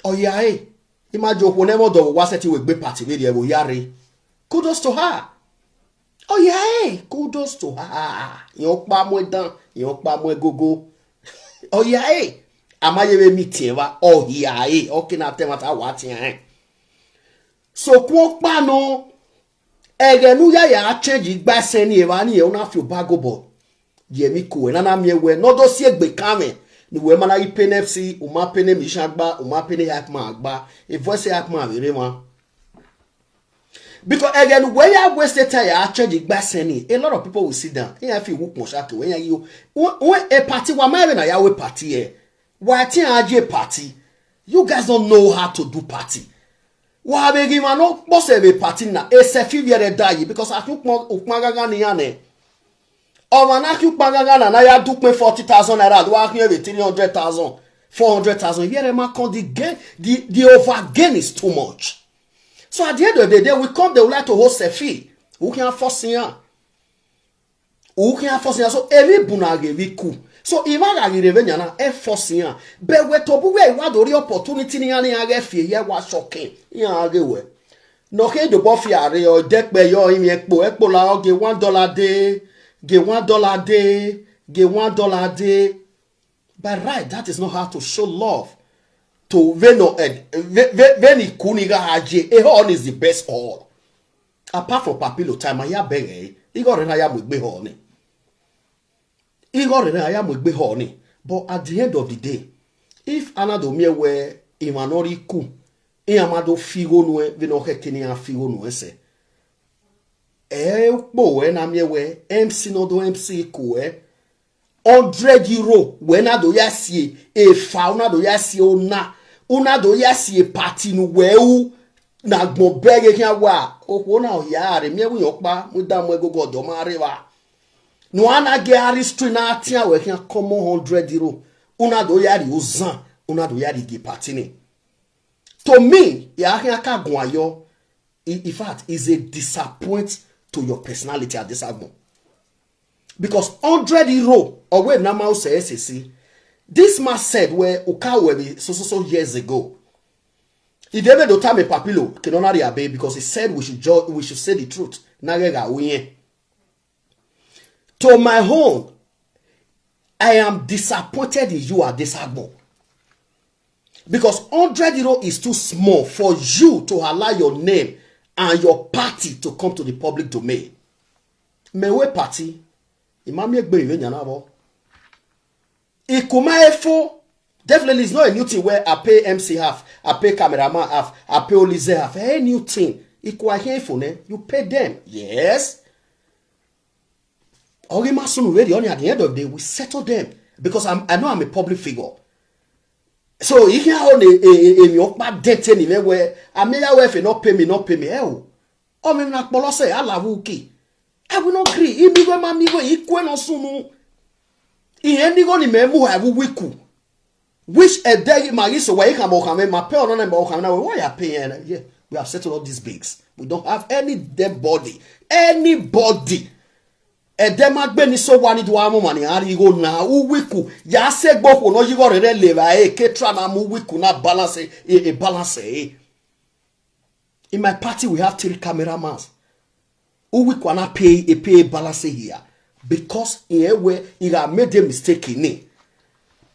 [SPEAKER 2] Oh yeah, imagine whenever the waseti we be party with you yari. Kudos to her. Oh yeah, kudos to her. Yon pa mwe dan, yon pa mwe gogo. Oh yeah, amaye we meeting wa. Oh yeah, okay na temata wati eh. So kwa pa no egenu ya change igba se ni ewa ni e una fi bagobo. Ye mi ku na na miewe no do si egbe kame. Ni we mana ipe nfc uma pene mishagba uma pene yakma agba e voice yakma virema because again when you waste time ya change gbaseni a lot of people will sit down e fi work mo shake when you when a party wa ma na ya we party e wa ti aje party you guys don't know how to do party wa be gi ma no boss e party na e se fi viere die because akun ukmagaga ni ane Omanaki Pangana na ya dupe 40,000 naira, do I hear 300,000, 400,000. Here the overgain is too much. So at the end of the day, we come, they would like to host a fee. Who can force here? Who can force here? So every bunage we cool. So even I revenue na e force here. But we to we what the opportunity ni age fee here was shocking. Ya age we. No ke do bo fi are o deck be yo imi ekpo la oge $1 day. Get $1 day, get $1 day. But right, that is not how to show love to Veno and Veni Kuniga Haji. Ehon is the best all. Apart from Papilo time, I have beg Igor and I am with Behoni. Igor and I am with Behoni. But at the end of the day, if Anado mere were Imanori Ku, Iamado Figo no Venoke Kenya Figo no se. When I'm here, MC no do MC ku €100 when I do yasi a fauna do yasi una do yasi a party no we na gbonbege kan wa o na o ya re mi e yokpa mu da mo gogo do ma re wa no ana ge ari street na atia we kan common €100 una do yari uzan una do yari ge party ni to me ya kan ka gun ayo in fact is a disappointment to your personality at this album. Because €100 or where Nama says, this man said where Ukawe so years ago. He never do time a papilo canonari abe because he said we should say the truth. Nagega uye. To my home, I am disappointed in you at this album. Because €100 is too small for you to allow your name and your party to come to the public domain. Mewe party, imami egbe iwe nyana bo. Ikuma efo, definitely it's not a new thing where I pay MC half, I pay cameraman half, I pay Olize half. Any new thing, ikwa hefo ne, you pay them. Yes. Orima soon ready only at the end of the day, we settle them. Because I know I'm a public figure. So if you have a yokpa debt anywhere where I may have not pay me. Oh, me not polose, I love uki. I will not agree. If you go, mammy, go equal no sunu. In any go ni memu have wiku. Which a day my so why come on my pay on and why are paying? Yeah, we have settled all these bigs. We don't have any dead body. Anybody. E dem agbeni so wani do amu mani ari go na uwiku ya se gboko no yigo re leva ketra na mu wiku na balance balance. In my party we have 3 cameramen. Uwiku na pay balance here because in a way he have made a mistake in it.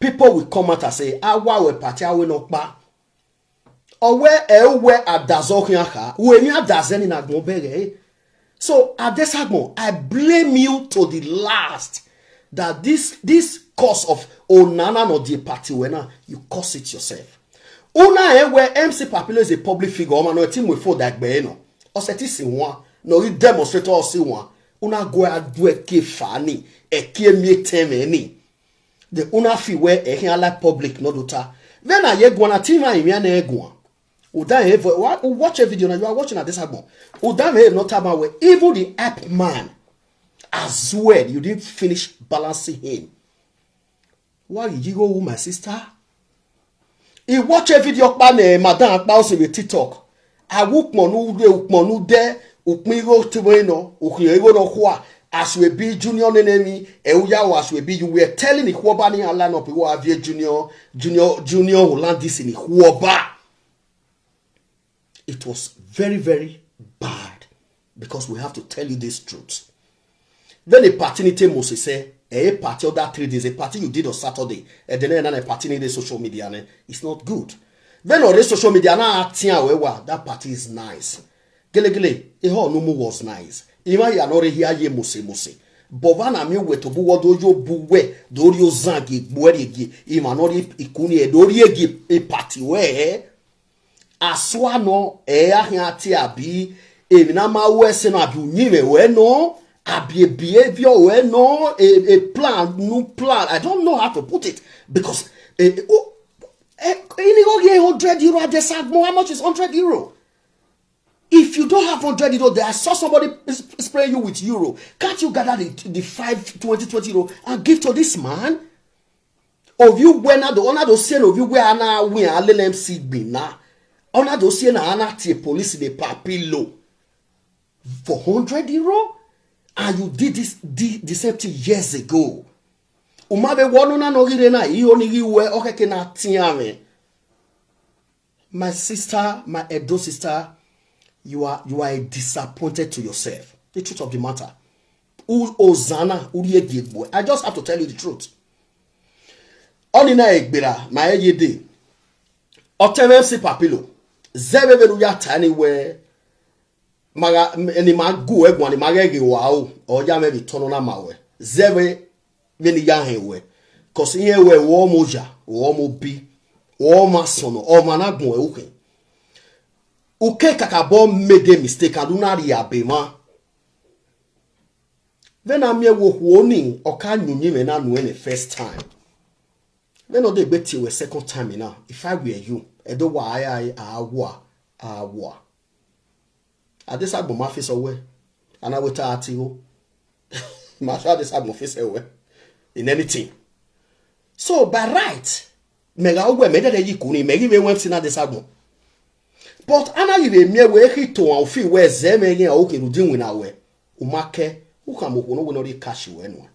[SPEAKER 2] people will come out and say, "Awa we party awe no ba." Owe ewe adazokiaka, we nya dazeni na gbonbere. So at this segment, I blame you to the last that this cause of onana no the party wena you cause it yourself. Una ewe MC Papilo is a public figure, man no team we for that be no. Oseti si one, no you demonstrator si one. Una go adwe ke fani, e ke mi teme ni. The una fi we e hin like public no dota. Then I ye go na team a imi na egwa. Watch a video now. You are watching at this album. Not about where even the app man as well. You didn't finish balancing him. Why did you go, my sister? He watch a video madam bounce with TikTok. I woke monu there, ukmigo tibeno, ukiego no kwa, as we be junior enemy, euya as we be, you were telling the Huabani and line up, you have junior who land this in the Huaba. It was very, very bad because we have to tell you this truth. Then a party Moses say, a party of that 3 days, a party you did on Saturday, and then a party in the social media, it's not good. Then on the social media, that party is nice. Gele, no was nice. Even you are not here, ye Mose. Bovana mi we to buwa dojo buwe, dorio zangi, buwerigi, imanori ikuni, doriegi, a party we. Aswa no ahia abi na ma wese no abi unyime we no abi behavior we no a plan no plan. I don't know how to put it because enigo ge 100 euro at the Sagmo. How much is 100 euro? If you don't have 100 euro, I saw somebody spray you with euro. Can't you gather the 20 euro and give to this man? Of you when the owner do say of you where na win LMC be na. On a dossier na anati police de papilo for 100 euro, and you did this deceptive years ago. Umabe wanona no girena ioni we okeke na tiame. My sister, my Edo sister, you are disappointed to yourself. The truth of the matter. Ozana uriye boy. I just have to tell you the truth. Onina egbera my yede. Otememsi papilo. Zebe ya tani we maga eni magu egwa ni magege wao oja me bitono na mawe zebe beni ya hewe cause ihe we wo moja wo mo bi wo masono o managun e uke uke kakabo made mistake aduna ri abema then am ye wo huoni oka nyunyi me na no the first time then no dey gbeti we second time now if I were you edo wa awa adesa agbo ma face away and I will tell you ma sha adesa agbo face away in anything. So by right mega ogwe me dey yikuni megi we went in adesa agbo but ana you me we hito an fi we zeme yin o kinu din wina we umake ukamoko no we no dey cash we no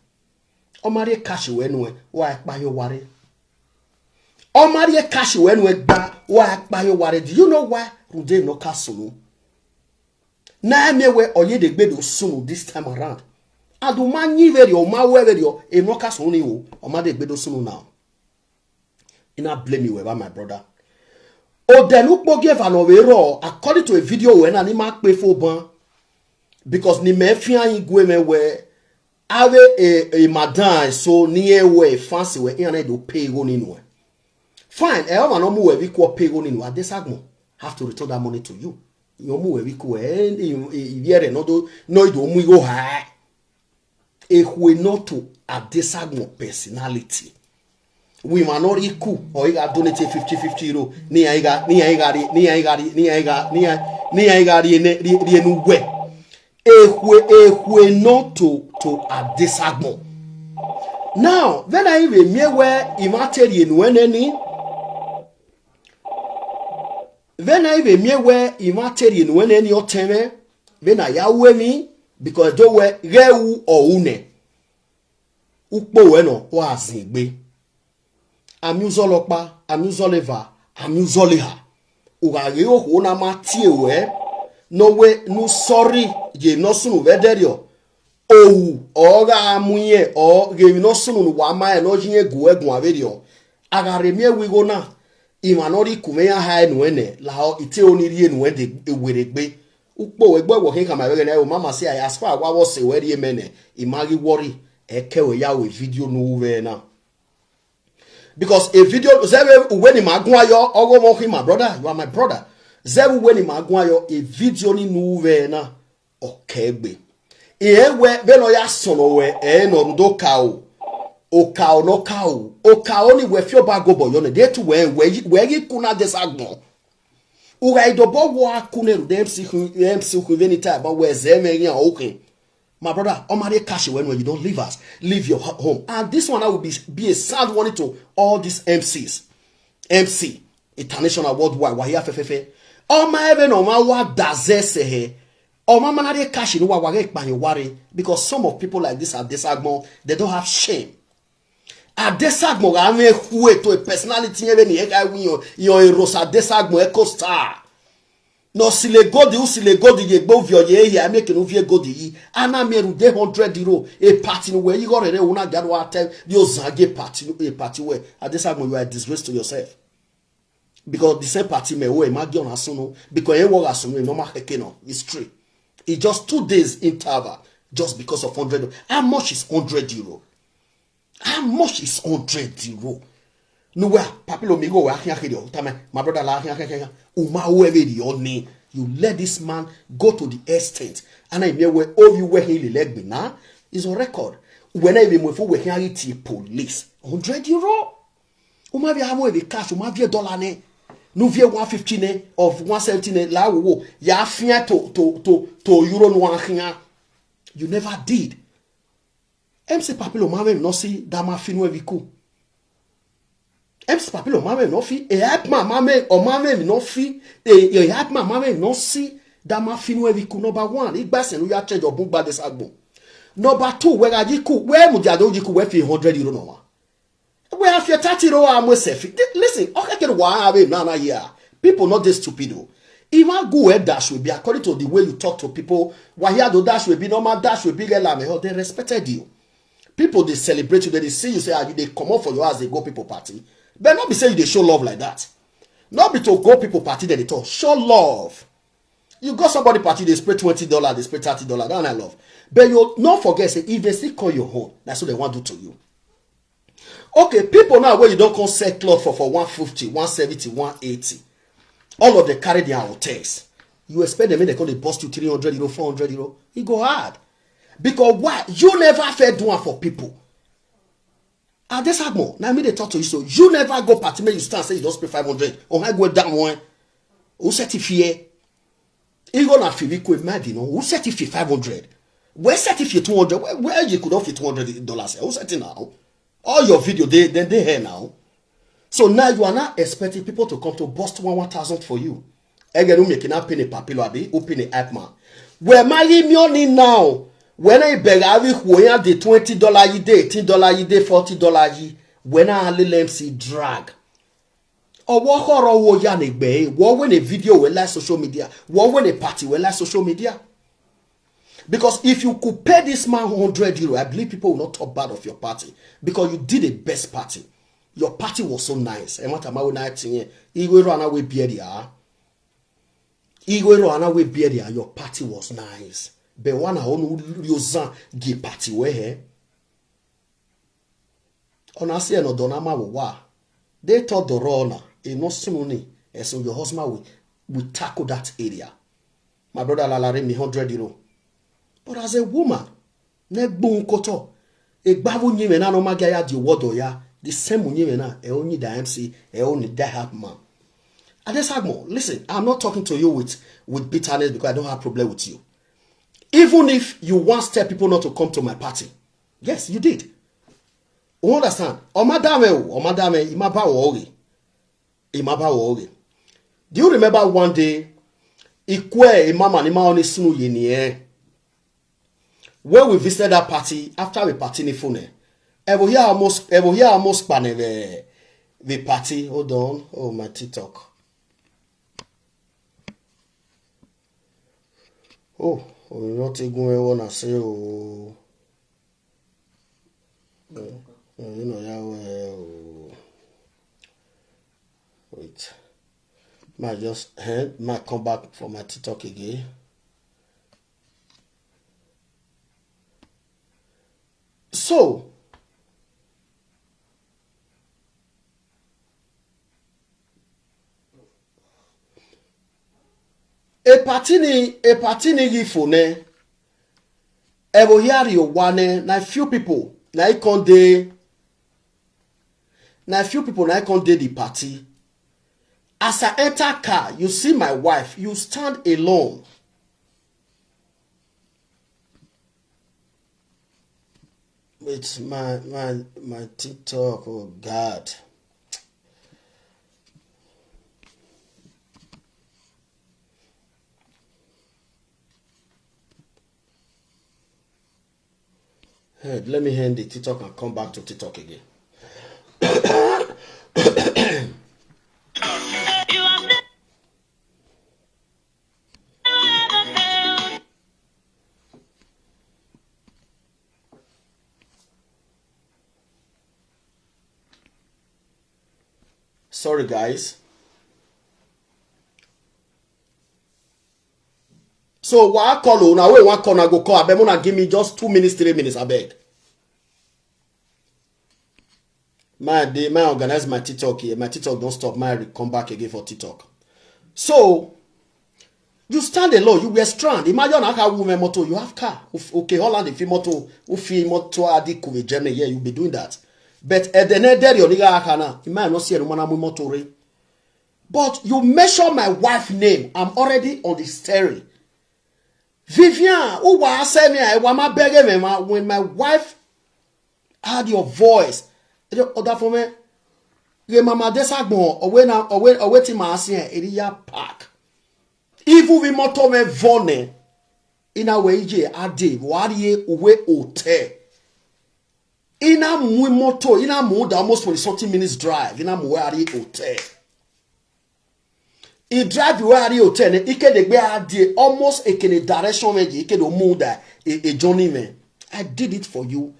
[SPEAKER 2] o ma dey cash we no wa pa yo ware o ma dey cash we no gba wa pa yo ware. Do you know why Rude no castle? Na me we oye de gbedo sunu this time around. Adu manyi very o ma we very o e no castle ni o ma de gbedo sunu now. Ina blame you about my brother. O de look bo give an overall according to a video when ani ma pe fo ban because ni me fian igwe me we ave a madam so ni we fancy we ina do pay go ni no. Fine, e o ma no mu we bi ko pay go ni no adesagmo have to return that money to you. You move we ko e no do no do mu go ha e we not to adesagmo personality. We ma no iku or you donate 50 euro ni aiga ni enu we e not to adesagmo. Now then I even me where imateri enu eneni. Then I even me where imateri enu eneni oteme then I yawe mi because do we rewu or une ukpo we no wa azigbe. Amuzolopa, amuzoleva, amuzoleha. Urage o na matie we no we no sorry je no sunu vederio. Owu oga amuye o ge no sunu wa ma no jinye gu egun averio. agaremie wigo na imanori kumeya ha enwene la ite oniri enwede eweregbe ukpo egbe wo hinka ma wege na mama say as far wa was were emene imagi worry ekewe ya we video no we na because a video zewe when magwayo ogo mo my brother, you are my brother. Zewe when magwayo a video ni no we na okegbe ewe belo ya sono we no ndo kao o kao no kao o kao ni we fio bago boyo ne de to we kuna desagbon uga idobo wo akune MC who any time but we zeme yan okay. My brother, Omari cash when you don't leave us, leave your home. And this one I will be a sad warning to all these MCs. MC, international worldwide, wahia fefefe. Oma even oma wa daze sehe. Oma manade cash in wa wage worry because some of people like this at Desagmo, they don't have shame. At Desagmo, I mean who to a personality even your heroes at Desagmo echo star. No sile godi ye gbovio ye ya make no vie godi yi ana meru de €100 a party no where you go re una gado atem yo zage party a party where at this time you are disgrace to yourself because the same party me we magi on asuno because e wo asuno no ma keke no it's true. It's just 2 days interval just because of €100. How much is €100? How much is €100? No way, papilo migo wa hiakido. Tame, my brother la hiakido. Uma webe di oni. You let this man go to the extent. And I mean where all you were he leg me now is on record. When I be move we hiarity police. €100. Uma via have we cash. Uma via dollar ne. No via 150 ne of 170 ne la wo. Ya fia to euro no one. You never did. MC papilo mame no see dama finwe viku. MC papilo mame no fi e hype ma mame o mame no fi e hype ma mame no si da ma finu e ku number 1 igba se no ya change obun gba desagbo. Number 2 we ga jiku we mu jado jiku we fi €100 no wa. We have your 30 ro am we se. Listen, okay ke wa have na here. People not this stupid o. Even go where dash will be according to the way you talk to people. Why here do dash will be normal dash will be like they respected you. People they celebrate you, they see you say they come up for your house, they go people party. But not be saying they show love like that. Not be to go people party then they talk. Show love. You got somebody party, they spray $20, they spray $30. That's not love. But you not forget, say, if they still call your home, that's what they want to do to you. Okay, people now where you don't come sell cloth for 150, 170, 180. All of them carry their hotels. You expect them, they call they bust you €300, €400. It go hard. Because why? You never fed one for people. And this more. Now me they talk to you so you never go party me you stand say you just pay 500 or I go down one. Who certify? You gonna feel we could imagine who certify 500? Where certify 200? Where you could offer $200? Who certify now? All your video they here now. So now you are not expecting people to come to bust 1,000 for you. Again, you making up penny papilo abi open a app man. Where my money now? When I beg avi when the $20 ye day, $10 ye day, $40 ye, when I let see drag. Or what horror wo yanik bay, what when a video will like social media, what when a party will like social media. Because if you could pay this man €100, I believe people will not talk bad of your party. Because you did a best party. Your party was so nice. And what am I night saying? Igwe run away beardia. Igwe run away beardia. Your party was nice. But one who yozan gi party we he. Honestly, no donama wa. They thought the runner no simony. And so your husband will tackle that area. My brother lalare me €100. But as a woman, ne bun koto. E babu nyime na no magaya di wodo ya. The same nyime na e only the MC e only the help man. And this Agmo, listen, I'm not talking to you with bitterness because I don't have problem with you. Even if you once tell people not to come to my party, yes, you did. You understand? Omadame, imaba wori. Do you remember one day, ikwe imama ni maoni sunu yeniye? When we visited that party, after we party ni fune, evo here almost pane the party. Hold on, oh my TikTok. Oh, we're not even wanna say oh. You know, Wait. Might just might come back for my TikTok again. So a party ni gifone. Evo here you one na few people na ikon dey. Na few people na ikon dey the party. As I enter car, you see my wife. You stand alone. It's my TikTok. Oh God. Hey, let me end the TikTok and come back to TikTok again. Sorry, guys. So what I call now? Wait, one corner go call. I beg una give me just 2 minutes, 3 minutes. I beg. My organize my TikTok here. My TikTok don't stop. My come back again for TikTok. So you stand alone. You were stranded. Imagine how woman moto. You have car. Okay, Holland if you moto, moto adi kuve journey. Yeah, you be doing that. But at the end there, you nigga akana. You might not see anyone motor. But you measure my wife's name. I'm already on the steering. Vivian, who was saying me? I want my begging me when my wife heard your voice. Other for me, your mama desagbo or when waiting my asin area park. If we motor me vone in a way je ade wariye uwe hotel. In a mu moto in a mood almost for 40 minutes drive in a muari hotel. He drive you where hotel ne ike de gbe ade almost ekene direction meji ike do mu da a journey man. I did it for you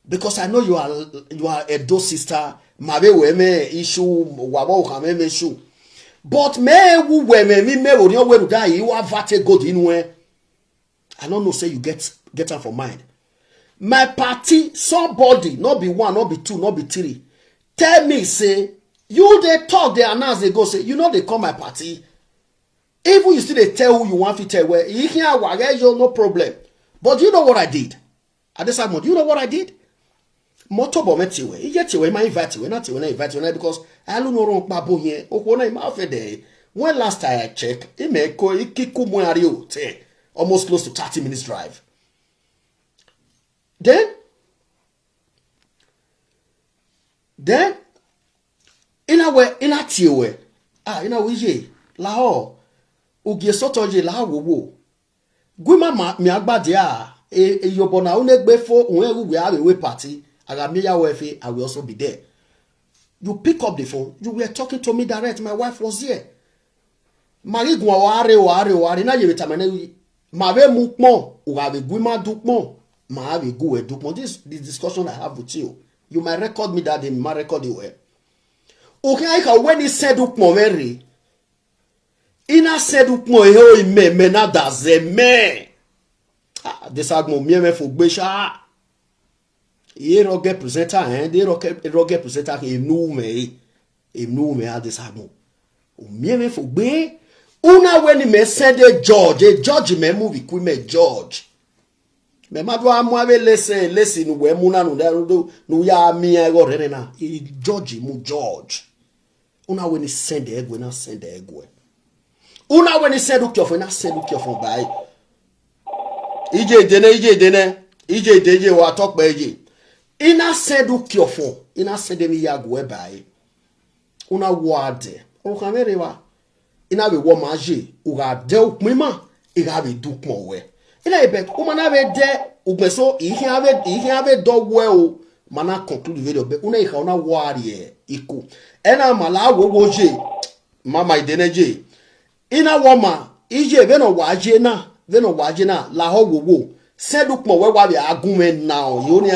[SPEAKER 2] because I know you are a do sister. Mabe we me issue wabo kame me issue. But me wu we me wo ni we da you have vate god in where I don't know say you get am for mind. My party somebody not be one, not be two, not be three. Tell me say you they talk, they announce, they go say, you know they come my party. Even you still they tell who you want to tell where you can't no problem. But you know what I did? At this time, you know what I did? Motobo metiwe. You get you, my invite you, not when I invite you because I don't know wrong babo here. When last time I checked, it may go almost close to 30 minutes drive. Then in a tiwe in a wije lao ugie sotoje la wo gwima mi agbade yobona unegbe fo unwe we have a party agamiya wefe I will also be there. You pick up the phone, you were talking to me direct, my wife was here. Mari gwa ware na yebeta mane ma be mukmo u have gwima dukmo ma have go dukmo. This discussion I have with you. You might record me that in my record you. Okay, when he said ukmo very, ina said ukmo me na daze me. This agmo me for besha. Ye roge presenter de roge presenter me this agmo. Me for be. Una when me said a judge me movie kui me judge. Me madwa amwabe listen we muna no ya mi ego rena. Judge mu judge. Una when he send the egg, when I send the egg. Una when he said look your phone, I said look your phone by. EJ dene wa talk by EJ. Ina said look your phone, ina said me ya go by. Una wade. O kamere wa. Ina be wo maje, u ga de ukmima, I ga be duk mo we. Ina ebe, u mana be de ugbeso ihe ave do we o. Mana conclude video be una ika una wari iku. Ena mala woje mama ideneje ina woma ije veno waje na la ho wowo seduk mo we wa be agunme now you ni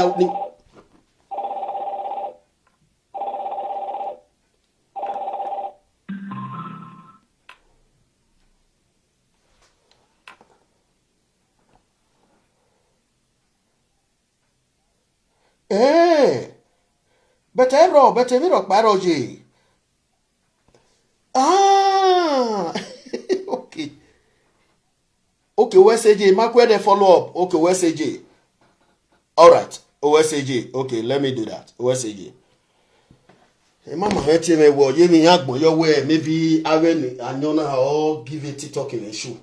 [SPEAKER 2] Better me rock biology. Ah, okay. Okay, OSAJ, mark where they follow up. Okay, OSAJ. All right, OSAJ. Okay, let me do that. OSAJ. Hey, mama, hurt me. Well, you mean your way? Maybe I will. I know now. Or give it TikTok in a shoe.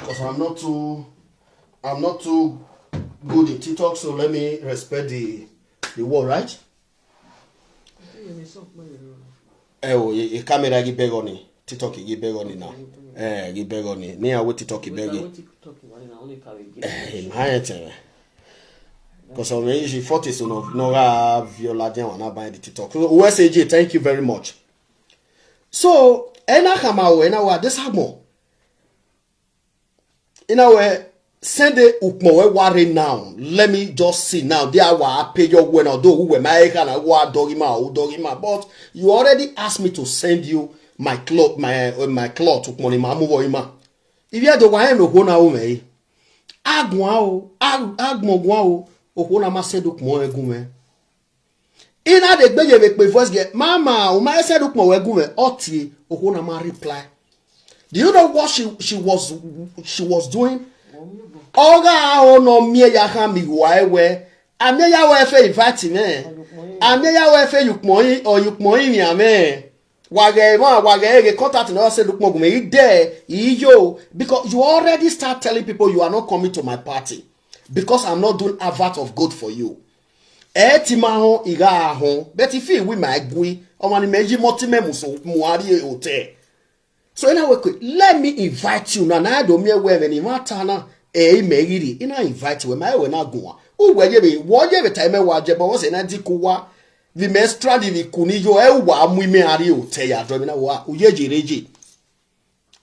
[SPEAKER 2] Because I'm not too good in TikTok, so let me respect the word, right? Oh, the camera give beg on it. TikTok give beg on it now. Give beg on it. Me I will TikTok beg it. Because I'm usually 40, so no have your ladian when I buy the TikTok. So OSAJ, thank you very much. So, ena kama ena wa this more. In a way, send the ukmo worry now. Let me just see now. They are pay your when I do who my can I wa dogima. But you already asked me to send you my cloth, my cloth ukmo ma move ima. If you are the one no go na o me. Agmo gwa o na ma send ukmo egume. Ina de gbe ye pe voice get mama o ma send ukmo egume oti o na ma reply. Do you know what she was doing? Oga no mie ya ha mi we. Ame ya we fe invite me. Ame ya we fe yukmoyi mi ame. Wage contact no say look mo me there yo because you already start telling people you are not coming to my party because I'm not doing advert of good for you. Ti ma ho iga ho but if we my gui o mani meji motime muso muari hotel. So anyway, let me invite you. Na do me we me ni matana megiri. Ina invite we my we na go. O we ye wo ye time wa Ajebor wo se na dikuwa. The mestra di kuni yo wa amu me ari hotel ya do me na wa uye jireji.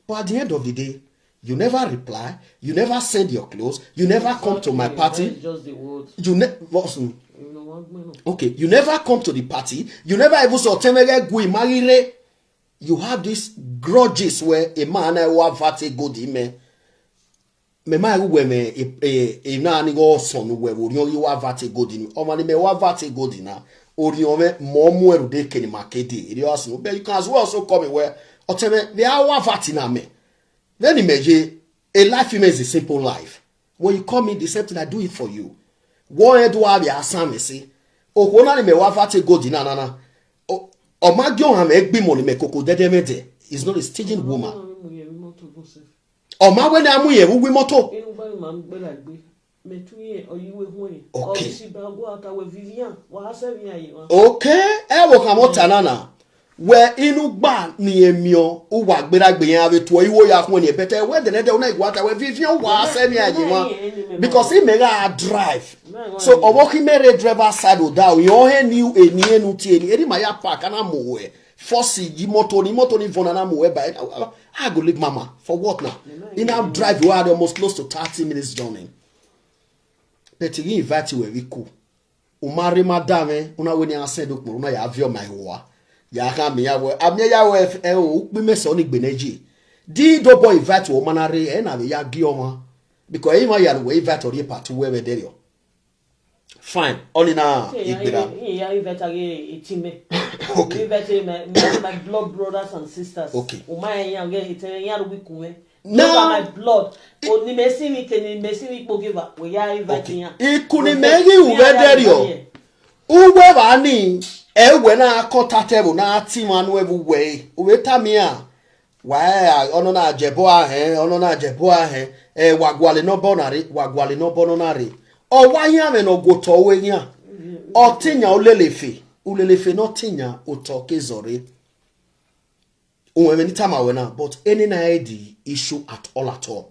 [SPEAKER 2] But at the end of the day, you never reply, you never send your clothes, you never come to my party. Just the words. Okay, you never come to the party, you never even saw temere gui marire. You have these grudges where a man I want vate good me. Me ma we me na ni go son we you have vate good in. O mani me wa vate good na. Orion me mo mu eru de keni market e ask no but you can as well also come where oteme they are wa vate na me. Then imagine a life is a simple life. When you come in the same thing I do it for you. One do have ya asam say. O ko na ni me wa vate good na. Omagyo ham egbi money me koko dedemede is not a staging woman. Oma when amu ye wi moto. Okay, e wo kan mota nana. Where inu gba ni emio o wa gberagbe yan ave to iwo ya kun ni better we de de una igwata we Vivian wa se mi ajiwa because he mega drive. So owoki mere driver side o da o yo he ni eni enu ti eni eri ma ya park na mo we force yi moto ni vona na mo we by I go leave mama for what now? In our drive we are almost close to 30 minutes journey. But he invite you we cool. O mari madame una we ni answer dokmo una ya avio my wa. Ya ha mi ya we amye ya we o pe me so ni gbeneji. Di do boy invite o manare e na ya gi oma because he ma ya we invite ori part we we there. Fine. Only now
[SPEAKER 1] yeah, invite itime.
[SPEAKER 2] Okay.
[SPEAKER 1] Invite my blood brothers and sisters.
[SPEAKER 2] Okay.
[SPEAKER 1] Now my blood. Oni mesi mi keni mesi mi pogiva. We are inviting ya.
[SPEAKER 2] Ikuni megi uwederio. Uwe bani ewe na contatable na team anu everywhere. Uwe tamia. Wa ono na Ajebor ahe. Wagwale no bonari. O wanya me no goto wenya. O tinya ulelefe no tinya utoke zore. Unwe tamawe na but any na edi issue at all.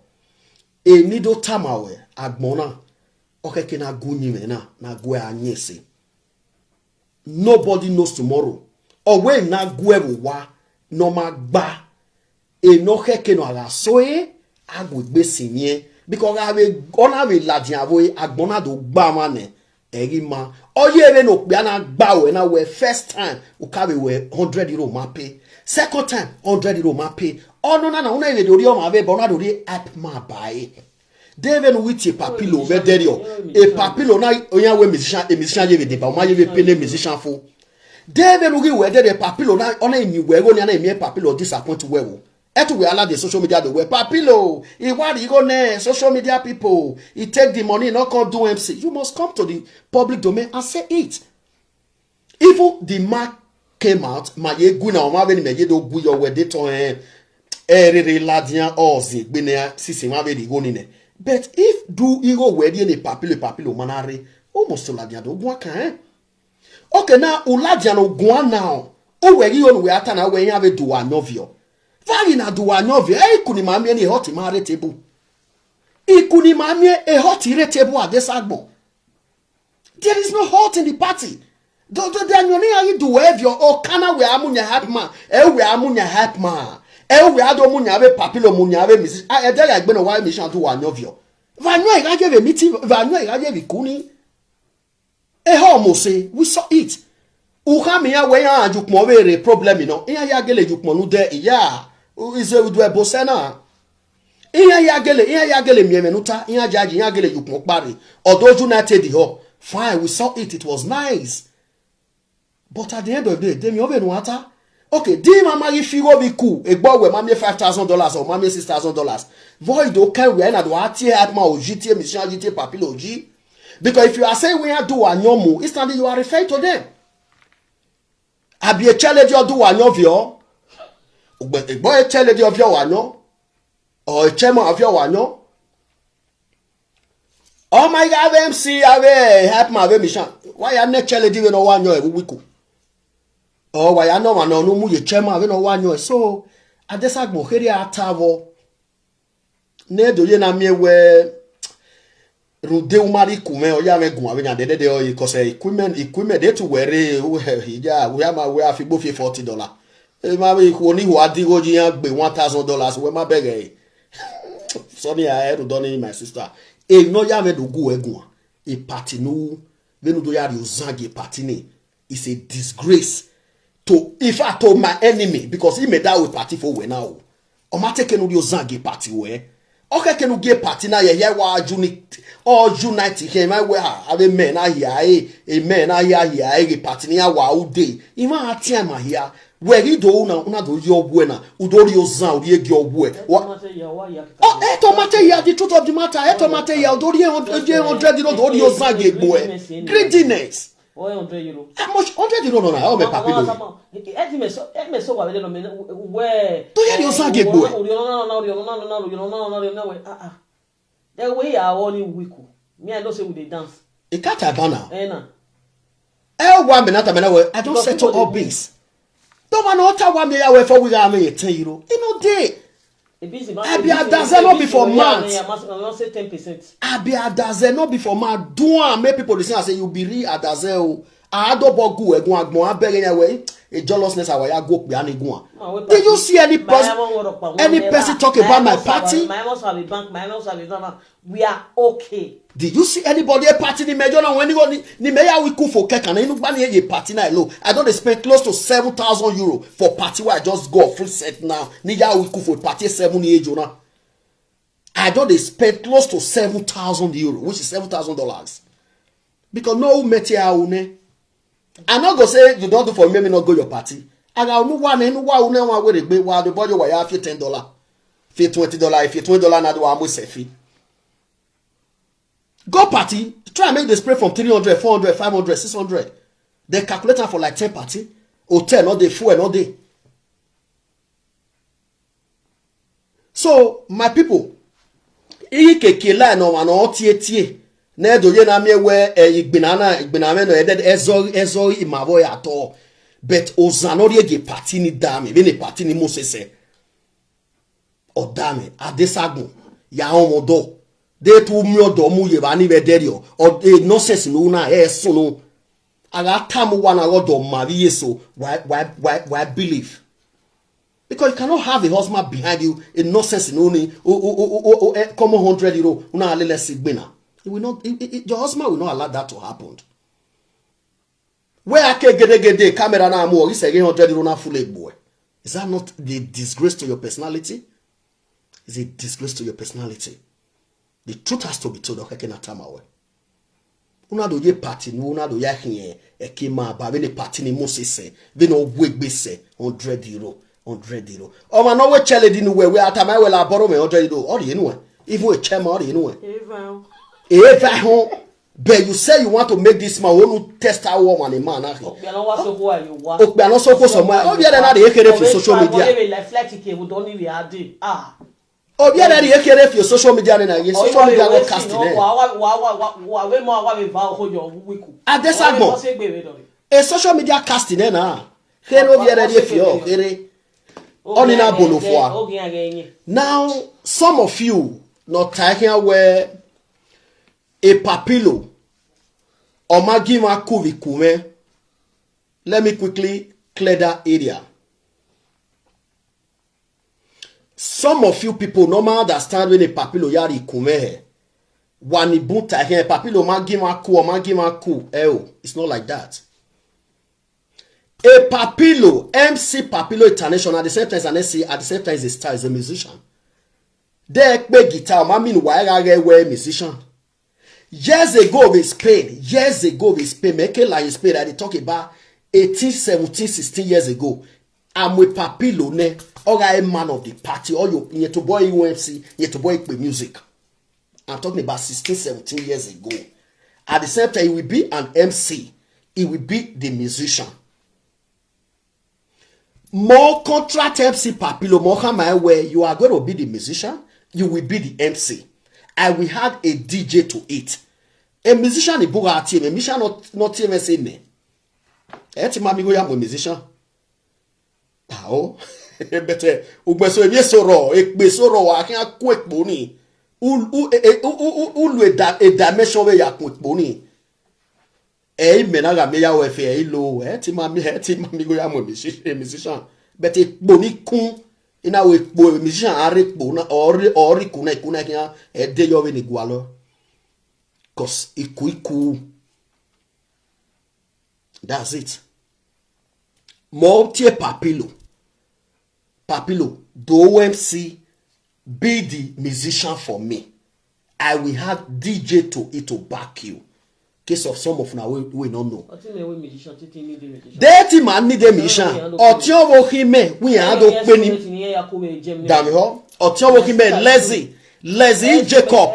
[SPEAKER 2] E nido tamawe agbona okeke na gunyi me na gwe anyese. Nobody knows tomorrow. O we na gwe wa no magba. E no keke no ala soe agbe sinye. Because I have gonna be ladiavoy agbona do gbamane erima oye we no gba na gba we na we first time u ka we €100 mape Second time, 100 euro ma pay. Oh no, no, no, una even do ma be, but una do app ma buy. David with a papilo, ve derio. A papilo na onya we musician, a musician ye de ba, o ma ye pay musician for. David we we de papilo na ona ni we go ni na emi papilo disappoint we wo. Eto we allow the social media the way papilo. E what you go ne social media people. He take the money, not come do MC. You must come to the public domain and say it. Even the mark came out, my ye guna o ma be ni me ye do gu your we de ton re ladian ozi gbe ne sisi ma be di go ni ne. But if do ego we di ne papilo manare, almost to ladian do gwa kan. Okay, now uladian o gwa now. O we yi on we ata na we yan be do anovio. Vali na do anovio, kuni ma mi ni hot ma re table. Ikuni ma mi e hot re table at this agbo. There is no hot in the party. Do you do have your oh kana we amunya help man we amunya help man we ado munya be papilo munya be misi e dey agbe no why mission to one of you vanyo e gaje be meeting vanyo e gaje be kuni e ho mo say we saw it u ha me ya we ya ajukmo we re problem no ya gele jukmo nu de ya ize we do e bosena ya gele miemenuta ya jaji ya gele jukmo pare odoju na te di ho fine we saw it, it was nice. But at the end of the day, they me over water. Okay, di mama if you go be cool, a boy with mammy $5,000 or mammy $6,000. Void okay we na do atie at ma OGT mission GT papilo G. Because if you are saying we are do anyomu, instantly you are referring to them. I be a challenge you do anyovio. But a boy challenge of your anyo or a chairman of your anyo. Oh my God, MC, I help my mission. Why are not challenge even one year we could? Oh, why I know one no mu ye chairman no one year. So at this agbo here atavo. Ne do ye na me we rude umari kume o ya me gun awe nya de o because equipment dey to wear ya we have go $40. E ma we ko ni ho adigo ji yan gbe $1,000 we ma bege. Sorry I had done my sister. E no ya me do go egun. E party no we no do ya uzange party ni. It's a disgrace to if I told my enemy because he made that with party for we now. O ma take no uzange party we. Okay, can you get party now? Yeah, wa unit or unite here. My way have a man here, a man here, a party near wa day. Even at time here, where you do una do your buena, udori your sound, your way. Oh, etomate ya, the truth of the matter, etomate ya, udori 100 your zage boy. Greediness.
[SPEAKER 5] €100.
[SPEAKER 2] How much? €100 no, how me papi do? Do you your zage boy?
[SPEAKER 5] The way I only wiku. Me I don't say we dey dance.
[SPEAKER 2] E can't have banner. One minute I don't settle all bills. Don't want to one me away for we are me €10. You know day. I be a dozen not before months.
[SPEAKER 5] I must say 10%.
[SPEAKER 2] I be a dozen not before months. Do make people listen and say you be real a dozen. I don't bogu e gun agbon abere away. A jealousness awaya go be ani gun. Did you see any person talk about my party?
[SPEAKER 5] My house have a bank, my house have a donor. We are okay.
[SPEAKER 2] Did you see anybody a party ni major when you go ni meya we cool for cake and you buy a party na low. I don't spend close to €7,000 for party where I just go full set now. Ni ya we cool for party 7 years now. I don't spend close to €7,000, which is $7,000. Because no metia une. I'm not gonna say you don't do for me not go your party. I got no one and one where they be while the body wire $10, $20, if you $20 na do almost a fee. Go party, try and make the spray from 300, 400, 500, 600. They calculate for like 10 party. Hotel, not day, fuel, not day. So, my people, iye-eki line no one or tie. Ne do ye na me we igbiname no eded ezori imavo ya to. But ozanori ge party ni dame, be ni party ni mosese. O dame, adesagun, ya omodo. De tu mi odo mu ye ba ni be derio. O nonsense no na so no. Aga tamu wana odo mari yeso. Why believe? Because you cannot have a husband behind you, a nonsense no ni come €100 una lele sigbina. It will not. Your husband will not allow that to happen. Where I can get camera now more. He say €100 na full boy. Is that not the disgrace to your personality? Is it disgrace to your personality? The truth has to be told. Okay, na tamawe. Una do ye party, una do ya hinye ekima ba we party ni Moses we no gwegbe se 100 euro. 100 euro. Oh man, no we chele di nu we atama we la borrow me 100 euro. All you know. Even we chema all you know. Eva hon. But you say you want to make this man who test our woman a man. Okbiano so ko somewhere. Obia na dey ekere for social media. Obia na dey ekere for social media na ye social media go cast in. Adesagbo. A social media casting na. Here obia na dey for here. Onina bolo for. Now some of you not taking where a papilo or magima kuvi kume. Let me quickly clear that area. Some of you people normally understand when a papilo yari kume. Wani bunta here papilo magima ku or magima ku. It's not like that. A papilo, MC Papilo International, at the same time as an SC, at the same time as a star, is a musician. They play guitar, I mean, why are they a musician? Years ago, we Spain, make a line in Spain, I talk about 18, 17, 16 years ago. I'm with Papilo, or a man of the party, or you to boy UMC, you to boy with music. I'm talking about 16, 17 years ago. At the same time, he will be an MC, he will be the musician. More contract MC Papilo, more my way, you are going to be the musician, you will be the MC. And we had a DJ to it. A musician is a team, a musician not team as in me. Eti mami go ya mo musician. Oh, better. Ugbeso ebi soro, ekbe soro wa kin akun ekpo ni. Ulu e dimension we ya kun ekpo ni. Mena ga me ya we fe lo. Eti mami go ya mo musician. Better ekpo ni kun. Ina we ekpo musician are ekpo na ori kuna kin e de yo we ni gwalo. Cause iku. That's it. Multi Papilo. Papilo, the OMC, be the musician for me. I will have DJ to it to back you. Case of some of now we don't know. Dirty man need a musician. Otio wo hime we had to penny. Damn ho. Otio wo hime lazy Jacob.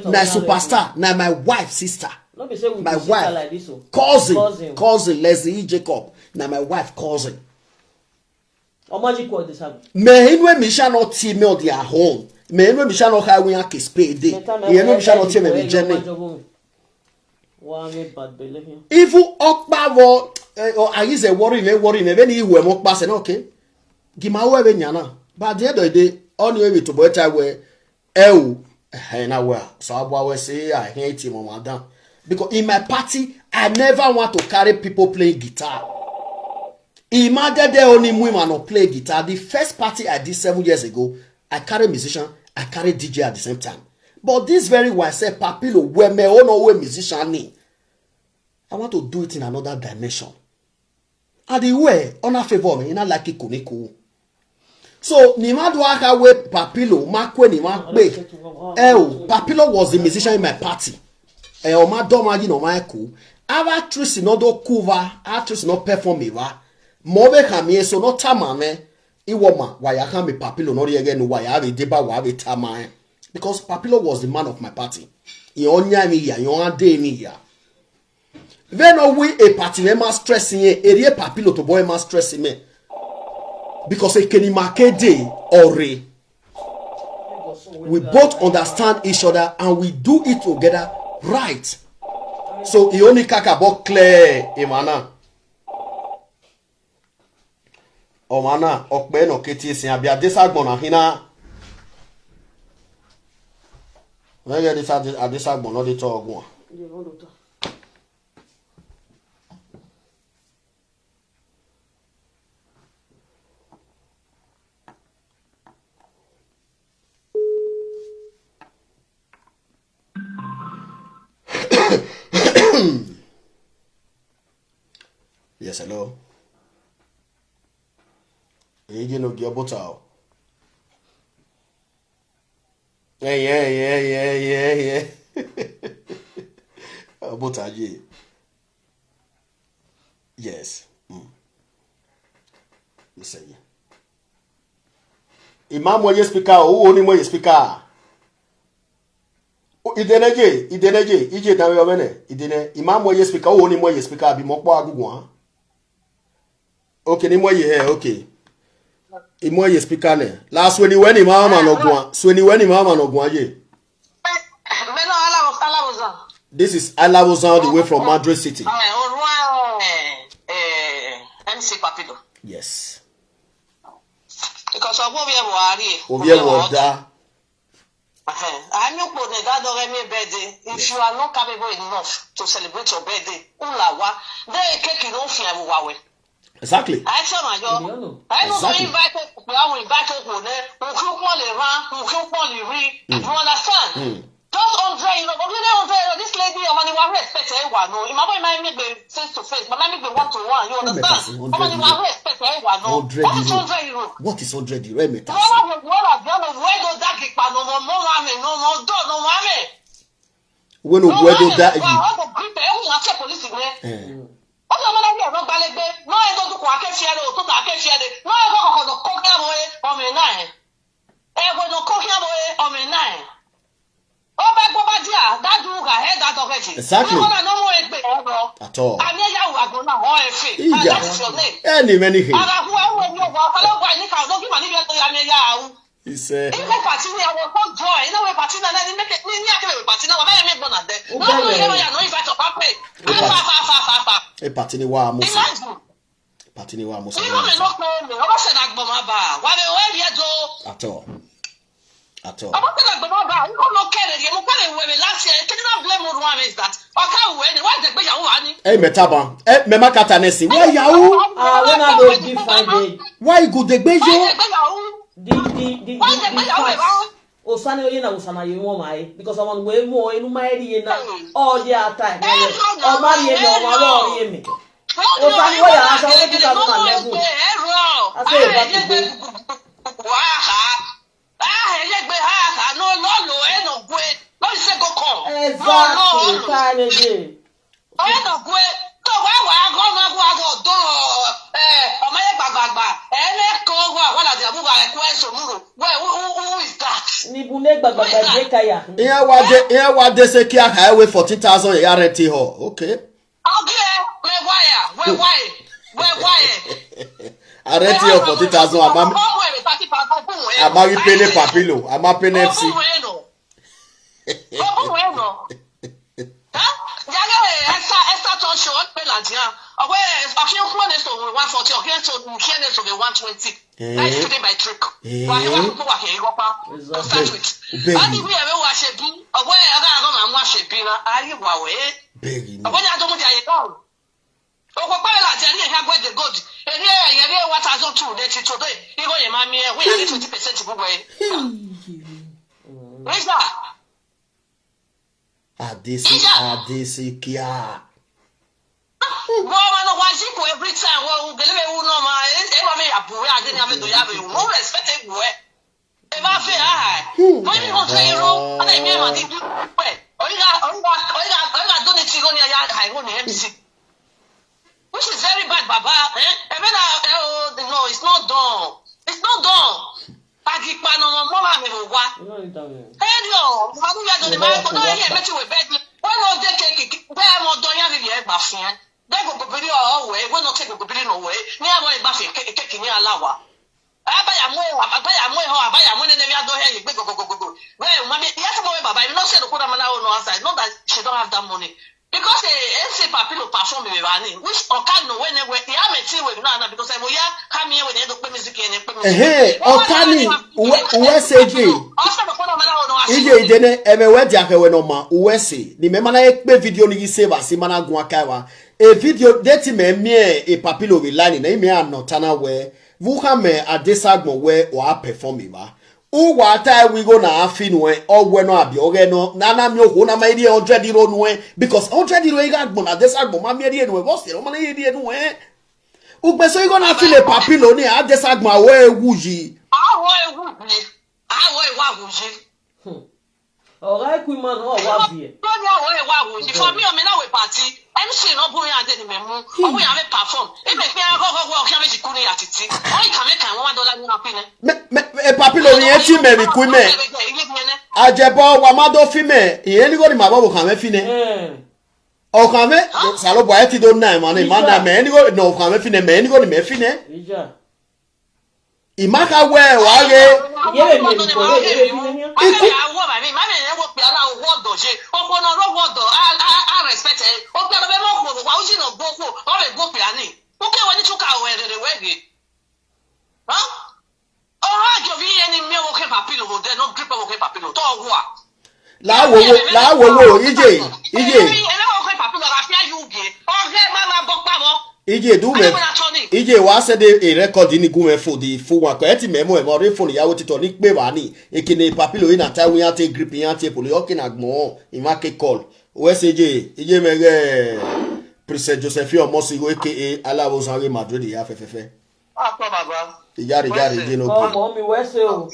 [SPEAKER 2] Na superstar. Na my wife sister. My wife like this, cousin Leslie Jacob. Now my wife cousin. Me inwe misha no ti me odi a home. Me inwe misha no ha we ake spade. Ye no misha no ti me jene. If you okpa wo or I use a worry me when you we mokpa say okay. Gima we be nyana. But the end of the day on your way to boy time where na well. So I will say I hate him on madam. Because in my party, I never want to carry people playing guitar. Imagine there only women who play guitar. The first party I did 7 years ago, I carry musician, I carry DJ at the same time. But this very one said, Papilo, where me own way musician ni. I want to do it in another dimension. And the way, on a favor me, not like it kuniku. So, ni madwaka we Papilo, makwe ni makwe. Papilo was the musician in my party. O ma do ma no ma ku actress no do cover actress no perform wa mo be ka mi so no tama me iwo ma wa ya kan me Papilo no ye no wa ya be deba wa be tama because Papilo was the man of my party e onya mi ya yon ade mi ya then we a party me ma stress ye ere Papilo to boy ma stress me because e keni market day ore we both understand each other and we do it together. Right. So he only kakabo clear imana. Omana okbe no keti sin abia desagbon na hina. When you desagbon no dey talk ogun. Yes, hello. You know, get bota. Yeah. Bota, yeah. Yes. Listen. Imam wa speaker, who only mo speaker. Ideneje, ije na we mene. Idene imam wa speaker, who only mo speaker bi mo po agugun. Okay, ni mo ye okay. Imo ye speaker ne. Last when you mama no gun. So ni when mama no gun ye. This is Alawozan the way from Madrid City.
[SPEAKER 6] MC Papilo.
[SPEAKER 2] Yes.
[SPEAKER 6] Because of what we are
[SPEAKER 2] da.
[SPEAKER 6] I know that birthday. If you are not capable enough to celebrate your birthday, they cake you don't fear.
[SPEAKER 2] Exactly.
[SPEAKER 6] I tell my girl, I don't invite people, who you understand? Just 100, this lady, you respect everyone. No, you might make the face to face, but make the 1-to-1. You understand? You respect everyone. No, what is 100 euro?
[SPEAKER 2] What is 100 euro?
[SPEAKER 6] Where do that get? No,
[SPEAKER 2] when you where do that? Exactly. At all. Many things. He said, at all. Hey, Metaba. Hey, Mema Katanesi. Why you? Why good the bejo?
[SPEAKER 5] The Osana yena usana you my because I want way more in my yena all the time. Oh, my yena,
[SPEAKER 2] Here what they say here highway 14,000 RT ho. Okay. RT ho 14,000 I'm paying Papilo. I'm paying FC. Adesi kia.
[SPEAKER 6] Every time no respect everywhere. If I feel when you want to hero, I which is very bad, Baba. No, it's not done. It's not done. Not that she don't have that money. Because MC Papilo perform which Okano whenever he have a team with now because I will come here when they do music and
[SPEAKER 2] hey, Okani, USAG. Ije idene emewe diake we no ma USA. Ni mema na ekpe video ni save asimana gwa kaiwa. A video deti me mie e Papilo we line na ime anotana we vuha me adesagmo we wa perform ba. Uwata we go na afin we or we no abi oge no nana mi oho na ma ide 100 euro no because 100 euro ga gbon na desagmo ma mi ide no we boss o ma na ide no we Ugbeso you gonna feel a papilo ni adesagma wo ewu yi.
[SPEAKER 6] Awo ewu ni. Awo ewa wuji.
[SPEAKER 5] Alright, we man, oh, what be?
[SPEAKER 6] For me, I'm in a party. MC no boy and then memu. Oh, we have a perform. If me go can make kuni atiti. Oh, you can make $1 na pine.
[SPEAKER 2] E papilo ni eti me mi ku me. Ajebor wa mado fi me. Iye ni go ni mabo kan me fi ne. O kan me salo boy ti do na man na me ni go no kan me fi ne me ni go ni me fi ne.
[SPEAKER 5] Ija.
[SPEAKER 2] Imaka we wa ge. La wo ije ije do me ije wa se de e record ni gun e fo di fo wa ko e ti memo e mo re phone yawo ti to ni pe wa ni ekini papilo ina ta wi ate grip yan ti poli o kina gbon imake call OSJ ije mege Prince Joseph Omosi go aka Alawo Sanre Madrid ya fefefe
[SPEAKER 6] baba
[SPEAKER 2] ijari je no go
[SPEAKER 5] mo mi we se o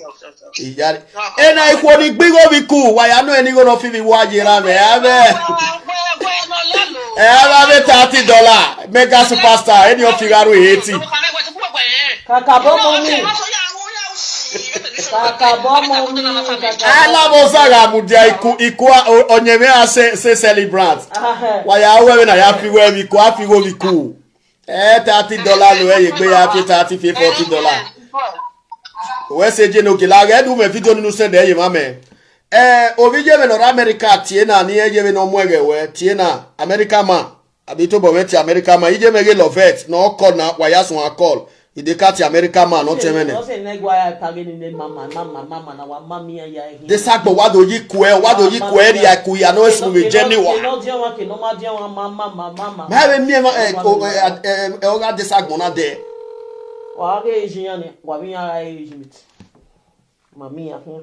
[SPEAKER 2] ijari e na iko ni gbigo bi ku wa ya no eni go no fi mi wa jira me abe $30 mega superstar any of Figaro 80 Alawo Sanre mudia iku onyeme ase celebrant wa ya we na ya fi we bi ku afi go bi ku $30 lo ye gbe ya fi $40 we se je no ke la ge du me video ninu send e ye mame ovije me no America tie na ni eje me no mwege we tie na America ma abito bo weti America ma ije me ge lovet no call na wa ya so call ide ka ti America ma no temene
[SPEAKER 5] no se negwa ya page ni mama na wa mami ya he
[SPEAKER 2] de sagbo wado yi ku eri ya ku ya no esu me jeni wa
[SPEAKER 5] no dia wa ke no ma dia wa mama
[SPEAKER 2] ma be mi ma o ga de sagbo na de
[SPEAKER 5] wa ge ejian wa mi ya ejimit mami ya he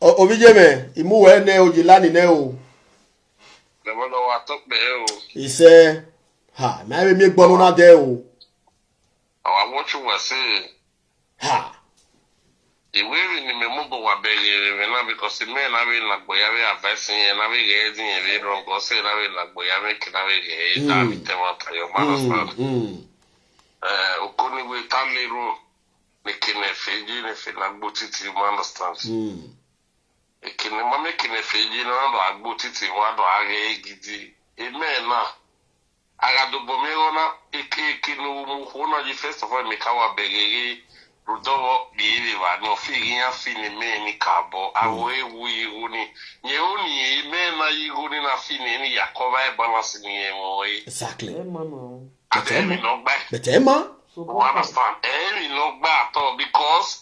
[SPEAKER 2] ovije me imuwe ne ojilani ne o
[SPEAKER 6] lolo wa to pe o
[SPEAKER 2] ise ha ma be mi gbonu na de o
[SPEAKER 6] I want you to say,
[SPEAKER 2] ha.
[SPEAKER 6] The way we remember what begging because the men are like boy, I have advising and I will get in a wrong or say, I will like boy, I make it away, David Temata, your mother's Okoni will tell me room, making a fiji if it like booty, you understand. It can making a fiji, no, like booty, what do I get? It may not. Agado bomegona ikinu hona di first of all mekawa begege rudowo biiva no figia fini me ni kabo awe wuni yeoni me na yiguni na fini ni yakoba e balance ni emoi
[SPEAKER 2] exactly
[SPEAKER 5] mama
[SPEAKER 6] atemi no gba
[SPEAKER 2] betema
[SPEAKER 6] so understand emi no gba to because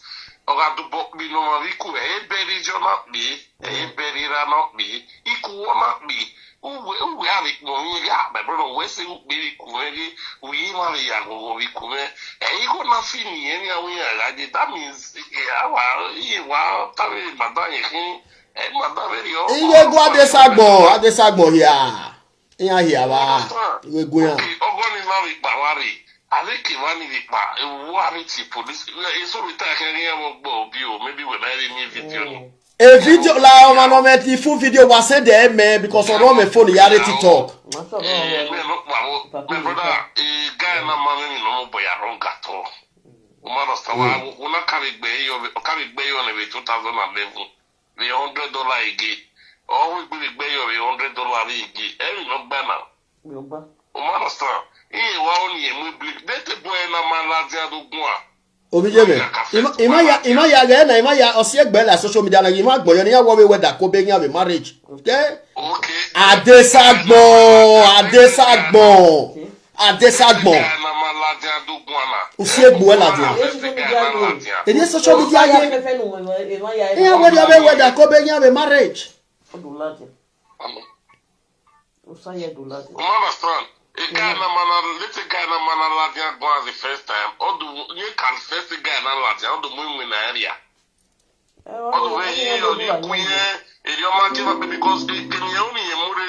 [SPEAKER 6] ogado bo bi no ma viku e beri jona bi e beri ra no bi iku wona bi we have it no ya my brother we say we ya go we come you go na fini any we that means wa tabe madan yin madan very o
[SPEAKER 2] iye go adesagbo here ba we go yan
[SPEAKER 6] ogoni na wi pa wari ale ki wani wi pa wari ti police so we ta kan yan mo gbo bi o maybe we na any video no
[SPEAKER 2] a video la o no me ti full video was send dem because on my phone ya re TikTok
[SPEAKER 6] my brother guy na man ni no boy aron gato o ma no stawa una carry gbe yo na 2011 the $100 igi o we gbe yo $100 igi e no gba na o ma no stawa wa oni emu blik dete boy na man la dia do gun a
[SPEAKER 2] Obijeme ima ya ga na ima ya osiegbe la social media na ima gboyo ni ya wo we weda ko be yan be marriage okay adesagbo
[SPEAKER 6] na maladia do guana
[SPEAKER 2] osiegbo la dia eni social media ye ya wo ya be weda ko be yan be marriage
[SPEAKER 5] odulaje usaye dulaje
[SPEAKER 6] mama strong little guy na mana ladia go as the first time you can first guy na ladia odu mu na area odu we you queen e yo ma give up because can you only emure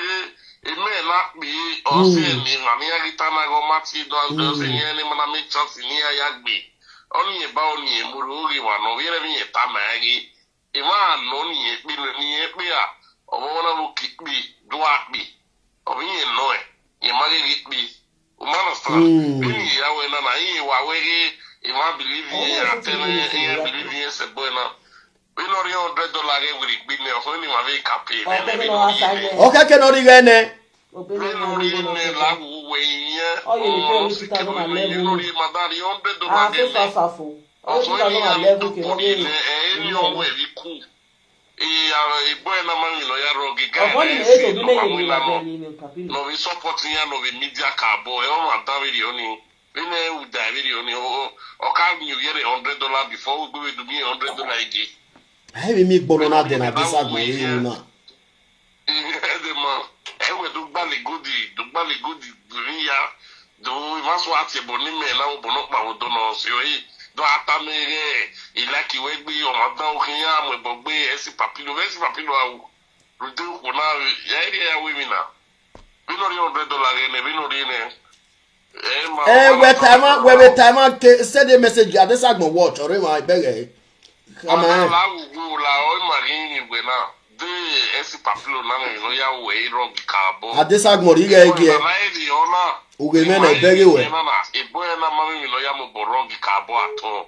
[SPEAKER 6] e
[SPEAKER 7] may not be or saying Maniagitana go Mati don't do any manami chance in here yagbi. Only about me, Mururi one or very tamagi. Iman noni billion beer or one will kick me, do at me. Or me no it. You might be. Umanastan. Bini ya wena na hii wawege. Ima believe ye atene believe ye se buena. Bino rio $100 every bini ofoni mave kape.
[SPEAKER 2] Okay, cannot igene.
[SPEAKER 7] Bino rine lagu weye. Oh, sikeno bino ri madari $100 gene. Ofoni ya tuponi eni owe viku. Buena manino ya rogi no we supporting ya no we media cabo e o mata video ni bene u da video ni o ka you get $100 before we go do me $100 again
[SPEAKER 2] I me gbono na de na desagbo yi na
[SPEAKER 7] the man e we do gbali godi ya do we must watch e boni me na o bono pa o do no si o yi do atamere ilaki we gbe o ma dan okin ya mo gbogbe esi papilo awu rudu ko na ya we mi na bino ri $100 ne bino ri ne we time
[SPEAKER 2] ke send a message adesagbo watch ore ma bege
[SPEAKER 7] ama la wu la o ma ri we na de esi papilo na no ya we ro kabo
[SPEAKER 2] adesagbo ri ge uge me na bege we
[SPEAKER 7] ebo na mama mi no ya mo borongi kabo ato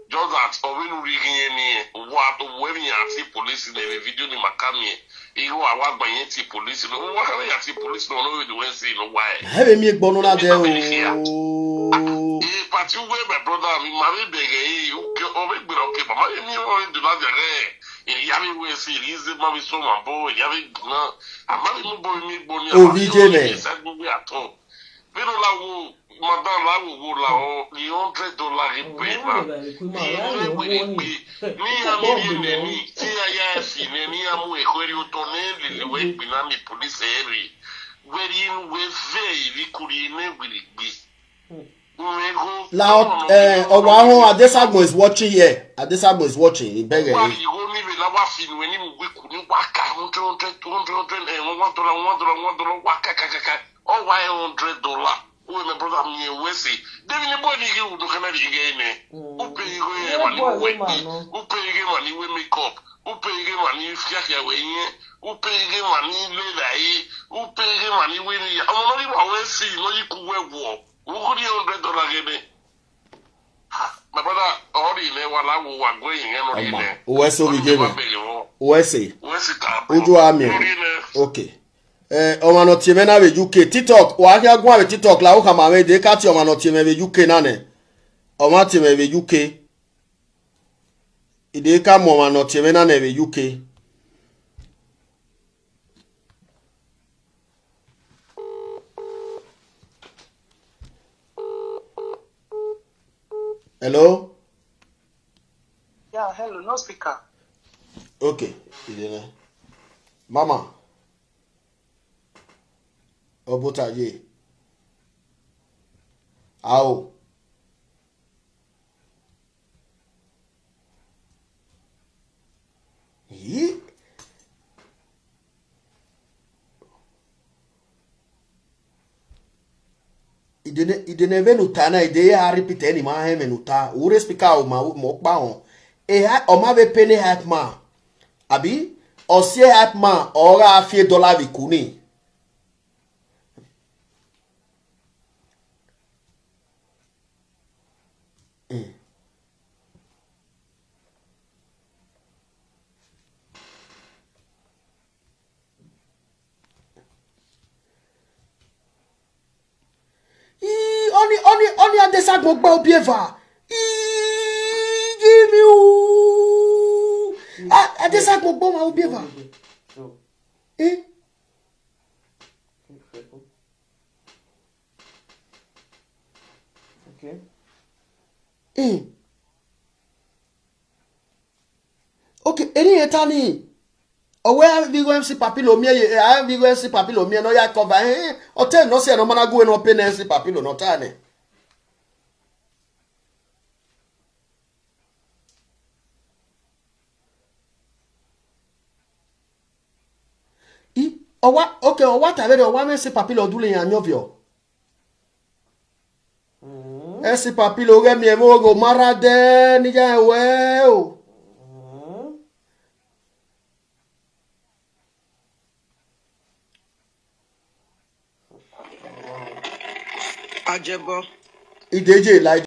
[SPEAKER 7] just that obinu ri ni wa to we mi ati police na video ni makami iwo awa gbanyen ti police no wa ya ti police no we do we say no why
[SPEAKER 2] have me gbono na de o
[SPEAKER 7] party we my brother mi ma be bege o be gbero ke mama mi o do la de ya mi we say is ma mi so ma bo ya be na ama mi bo mi bo ni
[SPEAKER 2] o vj me
[SPEAKER 7] pero la wo madame la wo la o ni $100 pe ma ni ami ni ti ya fi ni amu e kweri utoneli le we bina mi police eri weri we ve vi kuri ne gbirigbi
[SPEAKER 2] loud owa ho adesagbo is watching here adesagbo is watching in bege
[SPEAKER 7] wa yo mi be la wa fi ni ni mu gbe kuri wa ka $100 $100 wa ka oh why $100 oh my brother me we say David the boy you do kana digene who pay you money who pay you money we make up who pay you money fiakia we yen who pay you money lelai who pay you money we ni am no we see no you ku we wo who could $100 gene my brother all in there wala wo wa go yen no ri ne
[SPEAKER 2] o so bi gene o say ojo ami okay omano tieme na we UK TikTok wa ki agun awe TikTok la o ka ma we de ka ti omano tieme we UK na ne o ma tieme we UK ide ka mo omano tieme na ne we UK hello
[SPEAKER 6] yeah hello no speaker
[SPEAKER 2] okay ide mama Obotaye. Ao. Yi. Idene venuta na ide ya repeat any ma he menuta. Ure speaker o ma mo pa on. O ma be pay help ma. Abi o se help ma ora $1 vikuni. Only adesagbo gba obieva. Give you. Adesagbo gba ma obieva.
[SPEAKER 5] Okay.
[SPEAKER 2] Okay, eni etani. Owe Vigo MC Papilo mie Vigo MC Papilo mie no ya cover hotel no se no mana go no pay MC Papilo no tane. owa tavere owa me se papilo dule yan nyovio. Esse papilo ge mi emo go marade ni ja we o.
[SPEAKER 8] Ajebor.
[SPEAKER 2] Ideje like